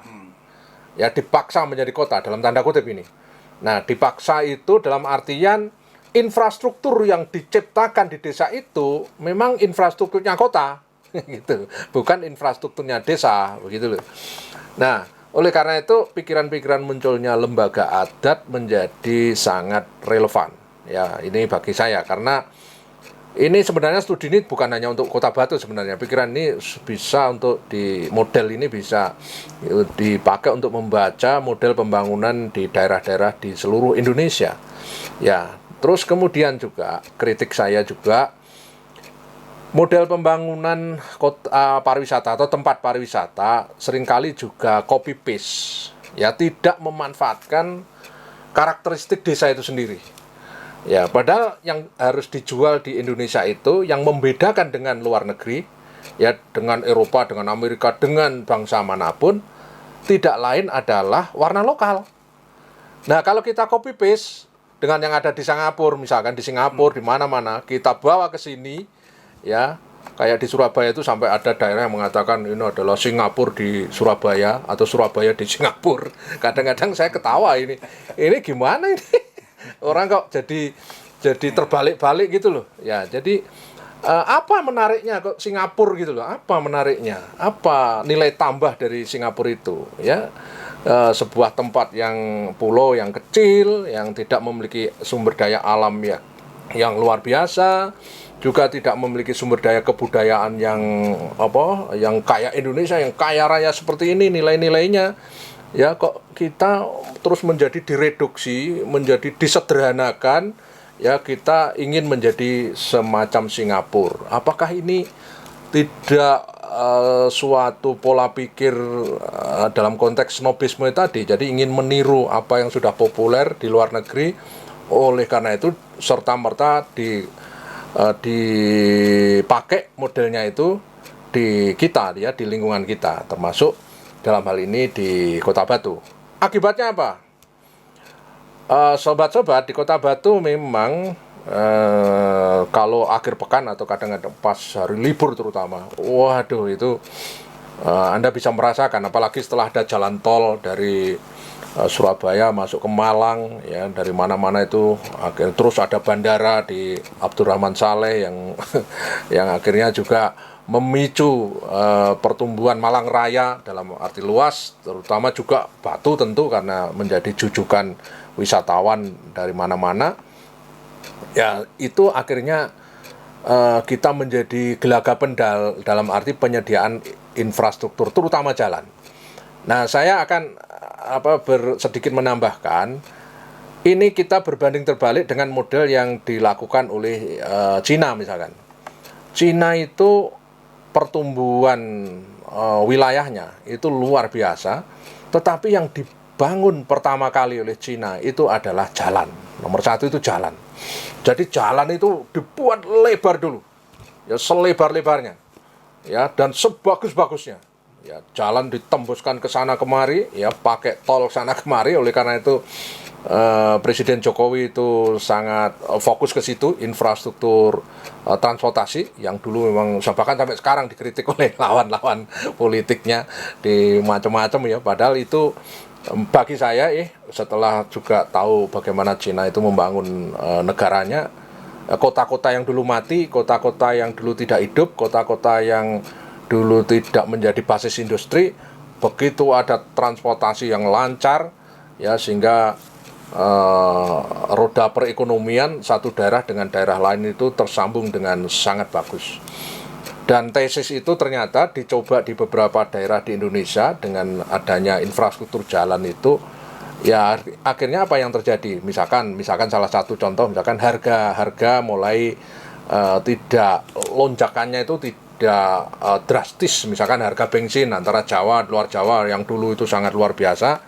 Ya, dipaksa menjadi kota dalam tanda kutip ini. Nah, dipaksa itu dalam artian infrastruktur yang diciptakan di desa itu memang infrastrukturnya kota gitu, bukan infrastrukturnya desa, begitu loh. Nah, oleh karena itu pikiran-pikiran munculnya lembaga adat menjadi sangat relevan. Ya, ini bagi saya karena ini sebenarnya studi ini bukan hanya untuk Kota Batu sebenarnya. Pikiran ini bisa untuk model ini bisa dipakai untuk membaca model pembangunan di daerah-daerah di seluruh Indonesia. Ya, terus kemudian juga kritik saya juga model pembangunan kota pariwisata atau tempat pariwisata seringkali juga copy paste. Ya, tidak memanfaatkan karakteristik desa itu sendiri. Ya, padahal yang harus dijual di Indonesia itu yang membedakan dengan luar negeri, ya, dengan Eropa, dengan Amerika, dengan bangsa manapun, tidak lain adalah warna lokal. Nah, kalau kita copy paste dengan yang ada di Singapura, misalkan di Singapura, di mana-mana, kita bawa ke sini, ya, kayak di Surabaya itu sampai ada daerah yang mengatakan ini adalah Singapura di Surabaya atau Surabaya di Singapura. Kadang-kadang saya ketawa ini gimana ini? Orang kok jadi terbalik-balik gitu loh. Ya, jadi apa menariknya kok Singapura gitu loh? Apa menariknya? Apa nilai tambah dari Singapura itu? Ya, sebuah tempat yang pulau yang kecil, yang tidak memiliki sumber daya alam ya yang luar biasa, juga tidak memiliki sumber daya kebudayaan yang kaya Indonesia, yang kaya raya seperti ini nilai-nilainya. Ya, kok kita terus menjadi direduksi, menjadi disederhanakan, ya, kita ingin menjadi semacam Singapura. Apakah ini tidak suatu pola pikir dalam konteks snobisme tadi, jadi ingin meniru apa yang sudah populer di luar negeri, oleh karena itu serta-merta dipakai modelnya itu di kita, ya, di lingkungan kita, termasuk dalam hal ini di Kota Batu. Akibatnya apa? Sobat-sobat, di Kota Batu memang kalau akhir pekan atau kadang-kadang pas hari libur terutama, waduh itu Anda bisa merasakan, apalagi setelah ada jalan tol dari Surabaya masuk ke Malang, ya dari mana-mana itu akhirnya terus ada bandara di Abdurrahman Saleh yang yang akhirnya juga memicu pertumbuhan Malang Raya dalam arti luas, terutama juga Batu tentu karena menjadi jujukan wisatawan dari mana-mana. Ya itu akhirnya kita menjadi gelagapan dalam arti penyediaan infrastruktur, terutama jalan. Nah, saya akan sedikit menambahkan, ini kita berbanding terbalik dengan model yang dilakukan oleh Cina misalkan. Cina itu pertumbuhan wilayahnya itu luar biasa, tetapi yang dibangun pertama kali oleh Cina itu adalah jalan. Nomor satu itu jalan. Jadi jalan itu dibuat lebar dulu, ya selebar-lebarnya, ya dan sebagus-bagusnya. Ya, jalan ditembuskan ke sana kemari, ya pakai tol sana kemari. Oleh karena itu Presiden Jokowi itu sangat fokus ke situ, infrastruktur transportasi yang dulu memang bahkan sampai sekarang dikritik oleh lawan-lawan politiknya di macam-macam ya. Padahal itu bagi saya setelah juga tahu bagaimana Cina itu membangun negaranya, kota-kota yang dulu mati, kota-kota yang dulu tidak hidup, kota-kota yang dulu tidak menjadi basis industri, begitu ada transportasi yang lancar, ya sehingga roda perekonomian satu daerah dengan daerah lain itu tersambung dengan sangat bagus. Dan tesis itu ternyata dicoba di beberapa daerah di Indonesia dengan adanya infrastruktur jalan itu, ya akhirnya apa yang terjadi? Misalkan salah satu contoh, misalkan harga mulai tidak, lonjakannya itu tidak drastis. Misalkan harga bensin antara Jawa, luar Jawa yang dulu itu sangat luar biasa,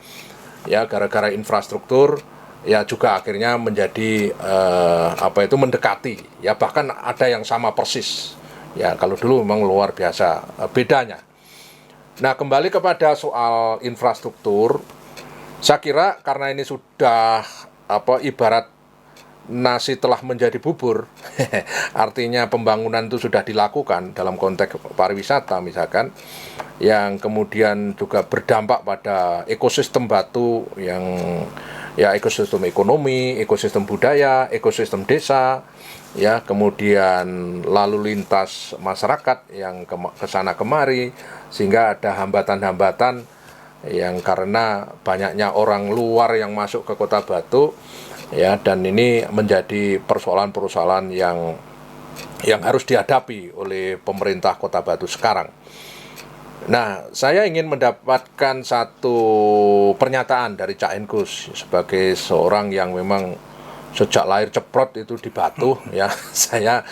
ya gara-gara infrastruktur, ya juga akhirnya menjadi mendekati, ya bahkan ada yang sama persis. Ya kalau dulu memang luar biasa bedanya. Nah, kembali kepada soal infrastruktur, saya kira karena ini sudah ibarat nasi telah menjadi bubur, artinya pembangunan itu sudah dilakukan dalam konteks pariwisata misalkan, yang kemudian juga berdampak pada ekosistem Batu yang ya ekosistem ekonomi, ekosistem budaya, ekosistem desa, ya kemudian lalu lintas masyarakat yang ke sana kemari, sehingga ada hambatan-hambatan yang karena banyaknya orang luar yang masuk ke Kota Batu, ya dan ini menjadi persoalan-persoalan yang harus dihadapi oleh pemerintah Kota Batu sekarang. Nah, saya ingin mendapatkan satu pernyataan dari Cak Enkus sebagai seorang yang memang sejak lahir ceprot itu di Batu, ya.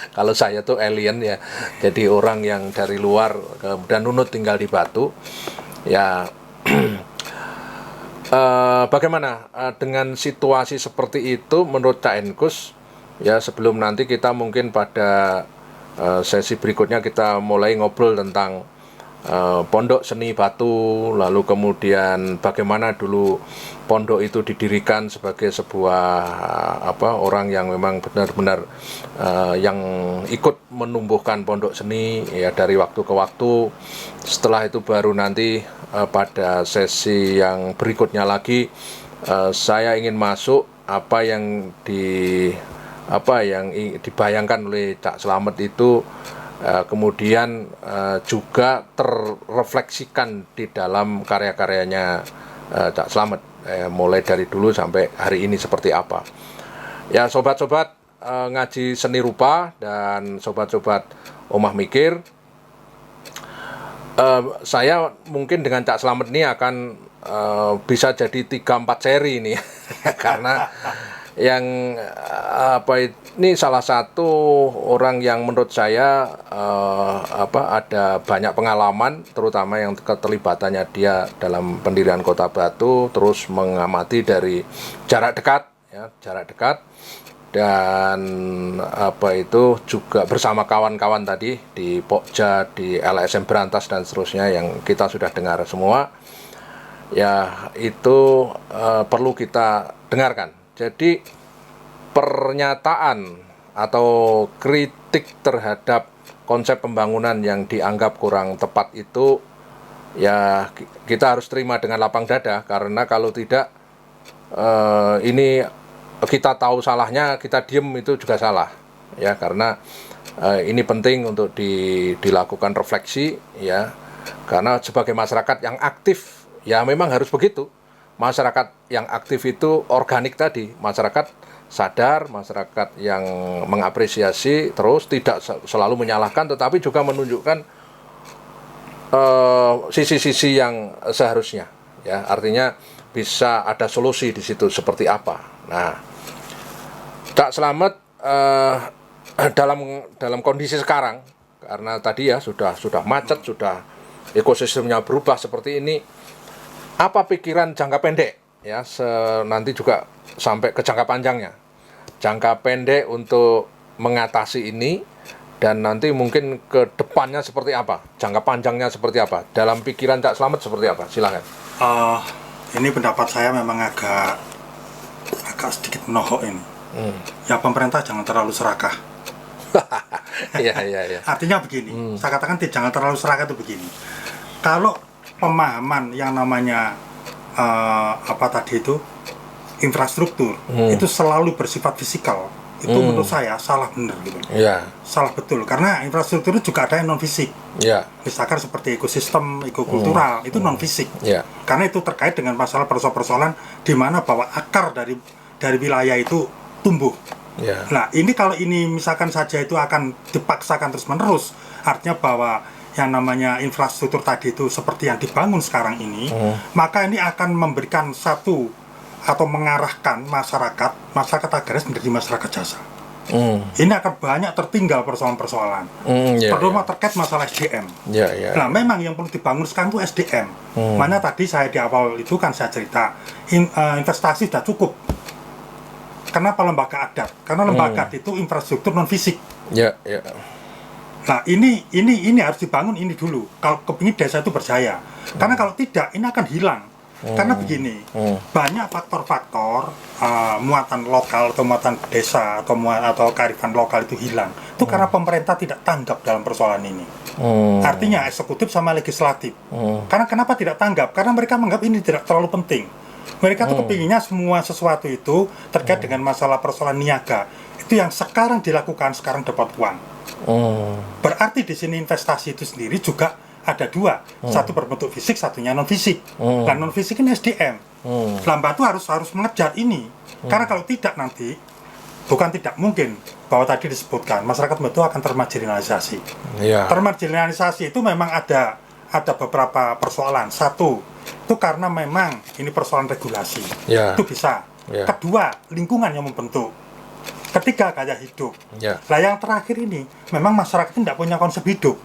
Kalau saya tuh alien ya. Jadi orang yang dari luar kemudian nunut tinggal di Batu. Ya bagaimana dengan situasi seperti itu menurut Cak Enkus? Ya, sebelum nanti kita mungkin pada sesi berikutnya kita mulai ngobrol tentang Pondok Seni Batu, lalu kemudian bagaimana dulu pondok itu didirikan sebagai sebuah orang yang memang benar-benar yang ikut menumbuhkan pondok seni ya dari waktu ke waktu. Setelah itu baru nanti pada sesi yang berikutnya lagi saya ingin masuk apa yang dibayangkan oleh Cak Slamet itu kemudian juga terrefleksikan di dalam karya-karyanya Cak Slamet, mulai dari dulu sampai hari ini seperti apa. Ya sobat-sobat ngaji seni rupa dan sobat-sobat Omah Mikir, saya mungkin dengan Cak Slamet ini akan bisa jadi 3-4 seri ini karena yang ini salah satu orang yang menurut saya ada banyak pengalaman, terutama yang keterlibatannya dia dalam pendirian Kota Batu, terus mengamati dari jarak dekat dan juga bersama kawan-kawan tadi di Pokja, di LSM Berantas dan seterusnya yang kita sudah dengar semua. Ya itu perlu kita dengarkan. Jadi pernyataan atau kritik terhadap konsep pembangunan yang dianggap kurang tepat itu ya kita harus terima dengan lapang dada, karena kalau tidak ini kita tahu salahnya, kita diem itu juga salah, ya, karena ini penting untuk dilakukan refleksi, ya, karena sebagai masyarakat yang aktif, ya memang harus begitu. Masyarakat yang aktif itu organik tadi, masyarakat sadar, masyarakat yang mengapresiasi, terus tidak selalu menyalahkan, tetapi juga menunjukkan sisi-sisi yang seharusnya, ya, artinya bisa ada solusi di situ seperti apa. Nah, Cak Slamet dalam kondisi sekarang, karena tadi ya sudah macet, sudah ekosistemnya berubah seperti ini, apa pikiran jangka pendek, ya, nanti juga sampai ke jangka panjangnya, jangka pendek untuk mengatasi ini, dan nanti mungkin ke depannya seperti apa, jangka panjangnya seperti apa, dalam pikiran Cak Slamet seperti apa, silahkan. Ini pendapat saya memang agak sedikit menohok ini. Ya, pemerintah jangan terlalu serakah. Iya. Artinya begini, saya katakan jangan terlalu serakah itu begini. Kalau pemahaman yang namanya infrastruktur itu selalu bersifat fisikal, itu menurut saya salah benar gitu. Salah betul, karena infrastruktur itu juga ada yang non fisik. Misalkan seperti ekosistem, ekokultural, itu non fisik. Karena itu terkait dengan masalah persoalan di mana bahwa akar dari wilayah itu tumbuh. Nah, ini kalau ini misalkan saja itu akan dipaksakan terus menerus, artinya bahwa yang namanya infrastruktur tadi itu seperti yang dibangun sekarang ini, maka ini akan memberikan satu atau mengarahkan masyarakat agraris menjadi masyarakat jasa. Ini akan banyak tertinggal persoalan-persoalan, terutama terkait masalah SDM. Nah, memang yang perlu dibangun sekarang itu SDM. Mana tadi saya di awal itu kan saya cerita, investasi sudah cukup. Kenapa lembaga adat? Karena lembaga adat itu infrastruktur non fisik. Nah, ini harus dibangun ini dulu. Kalau kepingin desa itu berjaya. Karena kalau tidak, ini akan hilang. Karena begini, banyak faktor-faktor muatan lokal atau muatan desa atau kearifan lokal itu hilang. Itu karena pemerintah tidak tanggap dalam persoalan ini. Artinya eksekutif sama legislatif. Karena kenapa tidak tanggap? Karena mereka menganggap ini tidak terlalu penting. Mereka tuh kepinginnya semua sesuatu itu terkait dengan masalah persoalan niaga. Itu yang sekarang dilakukan, sekarang dapat uang. Berarti di sini investasi itu sendiri juga ada dua, satu berbentuk fisik, satunya non fisik. Dan non fisik ini SDM. Lambat itu harus mengejar ini, karena kalau tidak nanti bukan tidak mungkin bahwa tadi disebutkan masyarakat itu akan termarginalisasi. Termarginalisasi itu memang ada beberapa persoalan. Satu, itu karena memang ini persoalan regulasi, itu bisa. Kedua, lingkungan yang membentuk. Ketiga, gaya hidup. Nah, yang terakhir ini memang masyarakat tidak punya konsep hidup.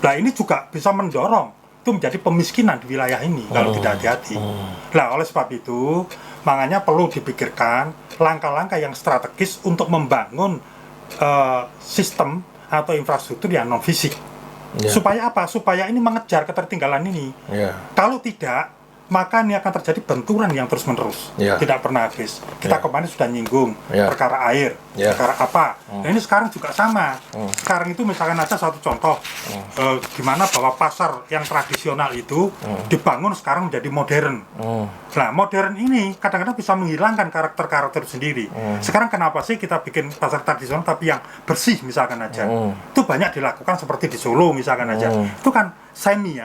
Nah, ini juga bisa mendorong itu menjadi pemiskinan di wilayah ini kalau tidak hati-hati. Nah, oleh sebab itu makanya perlu dipikirkan langkah-langkah yang strategis untuk membangun sistem atau infrastruktur yang non fisik. Supaya apa? Supaya ini mengejar ketertinggalan ini. Kalau tidak, maka ini akan terjadi benturan yang terus-menerus, tidak pernah habis. Kita kemarin sudah nyinggung perkara air, perkara apa. Nah, ini sekarang juga sama. Sekarang itu misalkan aja satu contoh, gimana bahwa pasar yang tradisional itu dibangun sekarang menjadi modern. Nah, modern ini kadang-kadang bisa menghilangkan karakter-karakter sendiri. Sekarang kenapa sih kita bikin pasar tradisional tapi yang bersih misalkan aja? Itu banyak dilakukan seperti di Solo misalkan aja. Itu kan semi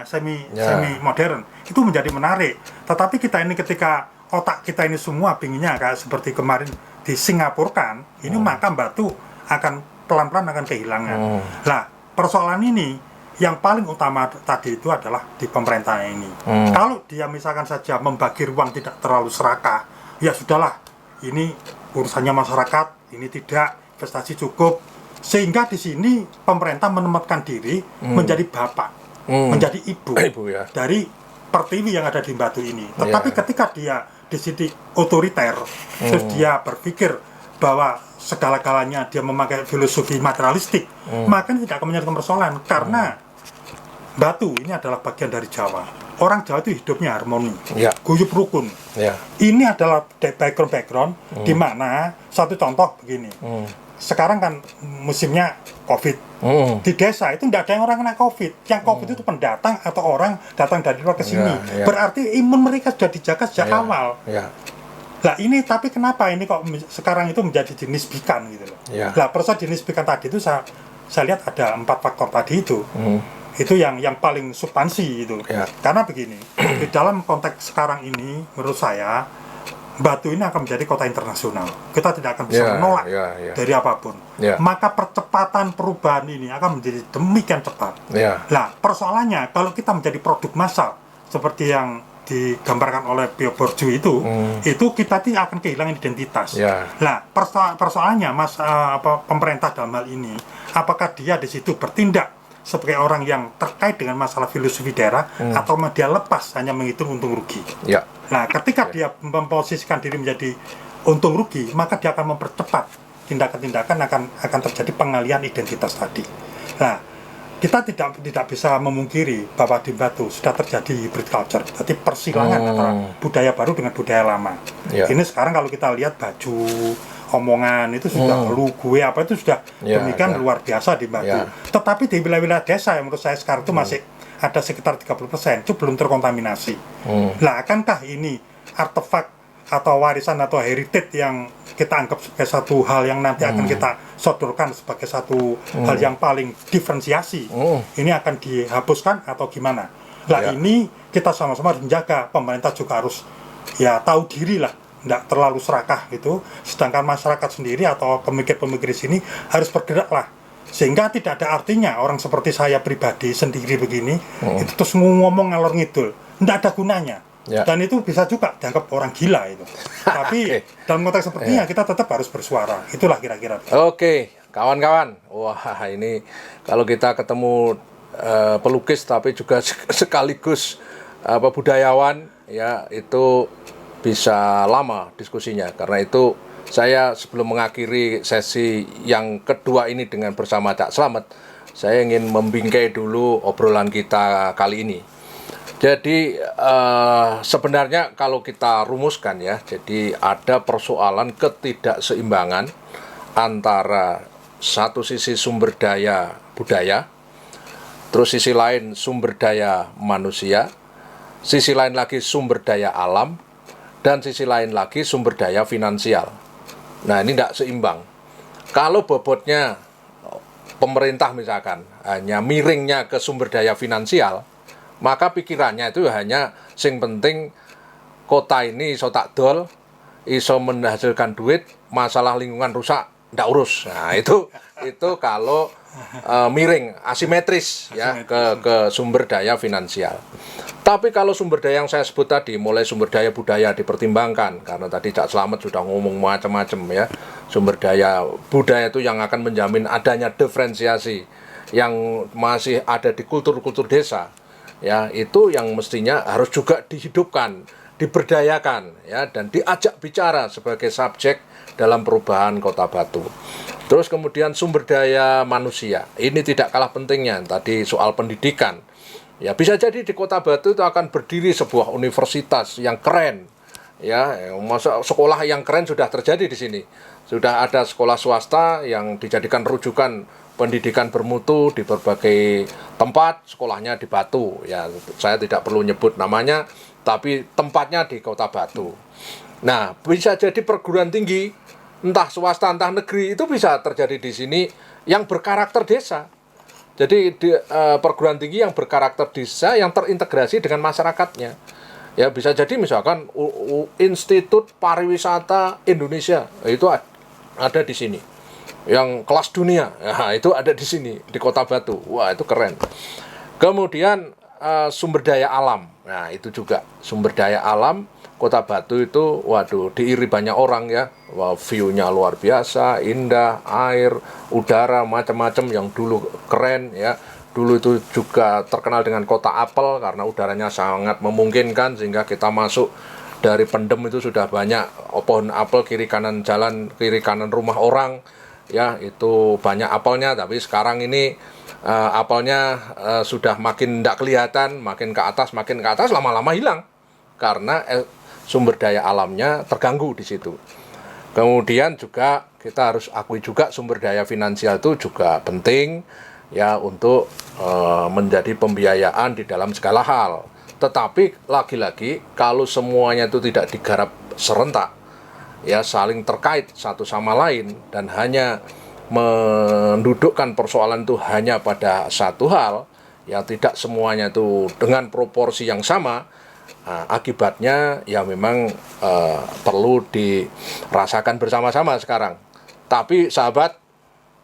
modern, itu menjadi menarik. Tetapi kita ini ketika otak kita ini semua pinginnya kayak seperti kemarin di Singapura kan, ini maka batu akan pelan-pelan akan kehilangan. Nah, persoalan ini yang paling utama tadi itu adalah di pemerintah ini. Kalau dia misalkan saja membagi ruang tidak terlalu serakah, ya sudahlah, ini urusannya masyarakat, ini tidak, investasi cukup, sehingga di sini pemerintah menempatkan diri menjadi bapak, menjadi ibu dari pertiwi yang ada di Batu ini. Tetapi ketika dia di sini otoriter, terus dia berpikir bahwa segala-galanya dia memakai filosofi materialistik, maka ini tidak akan menyelesaikan persoalan. Karena Batu ini adalah bagian dari Jawa. Orang Jawa itu hidupnya harmoni, guyup rukun. Ini adalah background di mana satu contoh begini. Sekarang kan musimnya COVID. Di desa itu tidak ada yang orang kena COVID. Yang COVID itu pendatang atau orang datang dari luar ke sini. Berarti imun mereka sudah dijaga sejak awal. Lah ini tapi kenapa ini kok sekarang itu menjadi dinisbikan gitu loh. Ya. Lah proses dinisbikan tadi itu saya lihat ada 4 faktor tadi itu. Itu yang paling substansi itu. Ya. Karena begini, di dalam konteks sekarang ini menurut saya Batu ini akan menjadi kota internasional. Kita tidak akan bisa menolak dari apapun. Maka percepatan perubahan ini akan menjadi demikian cepat. Nah, persoalannya kalau kita menjadi produk massal seperti yang digambarkan oleh Pio Bourdieu itu kita tidak akan kehilangan identitas. Nah, persoalannya pemerintah dalam hal ini, apakah dia di situ bertindak sebagai orang yang terkait dengan masalah filosofi daerah atau dia lepas hanya menghitung untung rugi. Nah, ketika dia memposisikan diri menjadi untung rugi, maka dia akan mempercepat tindakan-tindakan akan terjadi pengalihan identitas tadi. Nah, kita tidak bisa memungkiri bahwa di Batu sudah terjadi hybrid culture, jadi persilangan antara budaya baru dengan budaya lama. Ini sekarang kalau kita lihat baju, omongan itu sudah lu gue apa itu sudah demikian luar biasa di Batu. Tetapi di wilayah-wilayah desa yang menurut saya sekarang itu masih ada sekitar 30% itu belum terkontaminasi. Nah, akankah ini artefak atau warisan atau heritage yang kita anggap sebagai satu hal yang nanti akan kita sodorkan sebagai satu hal yang paling diferensiasi, ini akan dihapuskan atau gimana? Nah, ini kita sama-sama harus menjaga, pemerintah juga harus tahu diri lah, tidak terlalu serakah gitu, sedangkan masyarakat sendiri atau pemikir-pemikir di sini harus bergerak lah, sehingga tidak ada artinya orang seperti saya pribadi sendiri begini itu terus ngomong ngalor ngidul, tidak ada gunanya. Dan itu bisa juga dianggap orang gila itu. Tapi dalam konteks sepertinya kita tetap harus bersuara. Itulah kira-kira. Oke, kawan-kawan. Wah, ini kalau kita ketemu pelukis tapi juga sekaligus budayawan, ya itu bisa lama diskusinya. Karena itu saya sebelum mengakhiri sesi yang kedua ini dengan bersama Cak Slamet, saya ingin membingkai dulu obrolan kita kali ini. Jadi sebenarnya kalau kita rumuskan ya, jadi ada persoalan ketidakseimbangan antara satu sisi sumber daya budaya, terus sisi lain sumber daya manusia, sisi lain lagi sumber daya alam, dan sisi lain lagi sumber daya finansial. Nah, ini tidak seimbang. Kalau bobotnya pemerintah misalkan hanya miringnya ke sumber daya finansial, maka pikirannya itu hanya sing penting kota ini iso tak dol, iso menghasilkan duit, masalah lingkungan rusak ndak urus. Nah, itu kalau miring asimetris ya ke sumber daya finansial. Tapi kalau sumber daya yang saya sebut tadi, mulai sumber daya budaya dipertimbangkan, karena tadi Cak Slamet sudah ngomong macam-macam ya. Sumber daya budaya itu yang akan menjamin adanya diferensiasi yang masih ada di kultur-kultur desa. Ya, itu yang mestinya harus juga dihidupkan, diberdayakan ya, dan diajak bicara sebagai subjek dalam perubahan Kota Batu. Terus kemudian sumber daya manusia, ini tidak kalah pentingnya tadi soal pendidikan. Ya, bisa jadi di Kota Batu itu akan berdiri sebuah universitas yang keren. Ya, masa sekolah yang keren sudah terjadi di sini. Sudah ada sekolah swasta yang dijadikan rujukan pendidikan bermutu di berbagai tempat, sekolahnya di Batu. Ya, saya tidak perlu nyebut namanya, tapi tempatnya di Kota Batu. Nah, bisa jadi perguruan tinggi, entah swasta, entah negeri, itu bisa terjadi di sini yang berkarakter desa. Jadi perguruan tinggi yang berkarakter desa yang terintegrasi dengan masyarakatnya. Ya, bisa jadi misalkan Institut Pariwisata Indonesia, itu ada di sini. Yang kelas dunia, ya, itu ada di sini, di Kota Batu. Wah, itu keren. Kemudian sumber daya alam. Nah, itu juga sumber daya alam Kota Batu itu, waduh, diiri banyak orang ya. Wah, view-nya luar biasa, indah, air, udara, macam-macam yang dulu keren ya. Dulu itu juga terkenal dengan kota apel karena udaranya sangat memungkinkan, sehingga kita masuk dari Pendem itu sudah banyak pohon apel kiri kanan jalan, kiri kanan rumah orang. Ya, itu banyak apelnya, tapi sekarang ini apelnya sudah makin tidak kelihatan, makin ke atas, lama-lama hilang karena sumber daya alamnya terganggu di situ. Kemudian juga kita harus akui juga sumber daya finansial itu juga penting ya untuk menjadi pembiayaan di dalam segala hal. Tetapi lagi-lagi kalau semuanya itu tidak digarap serentak, ya saling terkait satu sama lain dan hanya mendudukkan persoalan itu hanya pada satu hal, ya tidak semuanya itu dengan proporsi yang sama, akibatnya ya memang perlu dirasakan bersama-sama sekarang. Tapi sahabat,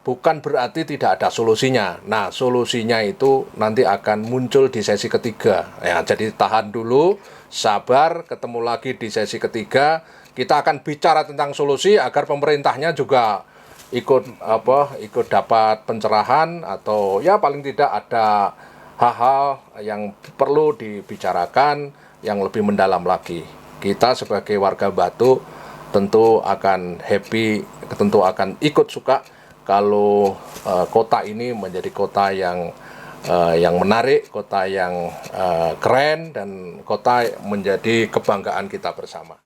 bukan berarti tidak ada solusinya. Nah, solusinya itu nanti akan muncul di sesi ketiga. Ya, jadi tahan dulu, sabar, ketemu lagi di sesi ketiga. Kita akan bicara tentang solusi agar pemerintahnya juga ikut dapat pencerahan, atau ya paling tidak ada hal-hal yang perlu dibicarakan yang lebih mendalam lagi. Kita sebagai warga Batu tentu akan happy, tentu akan ikut suka kalau kota ini menjadi kota yang menarik, kota yang keren, dan kota menjadi kebanggaan kita bersama.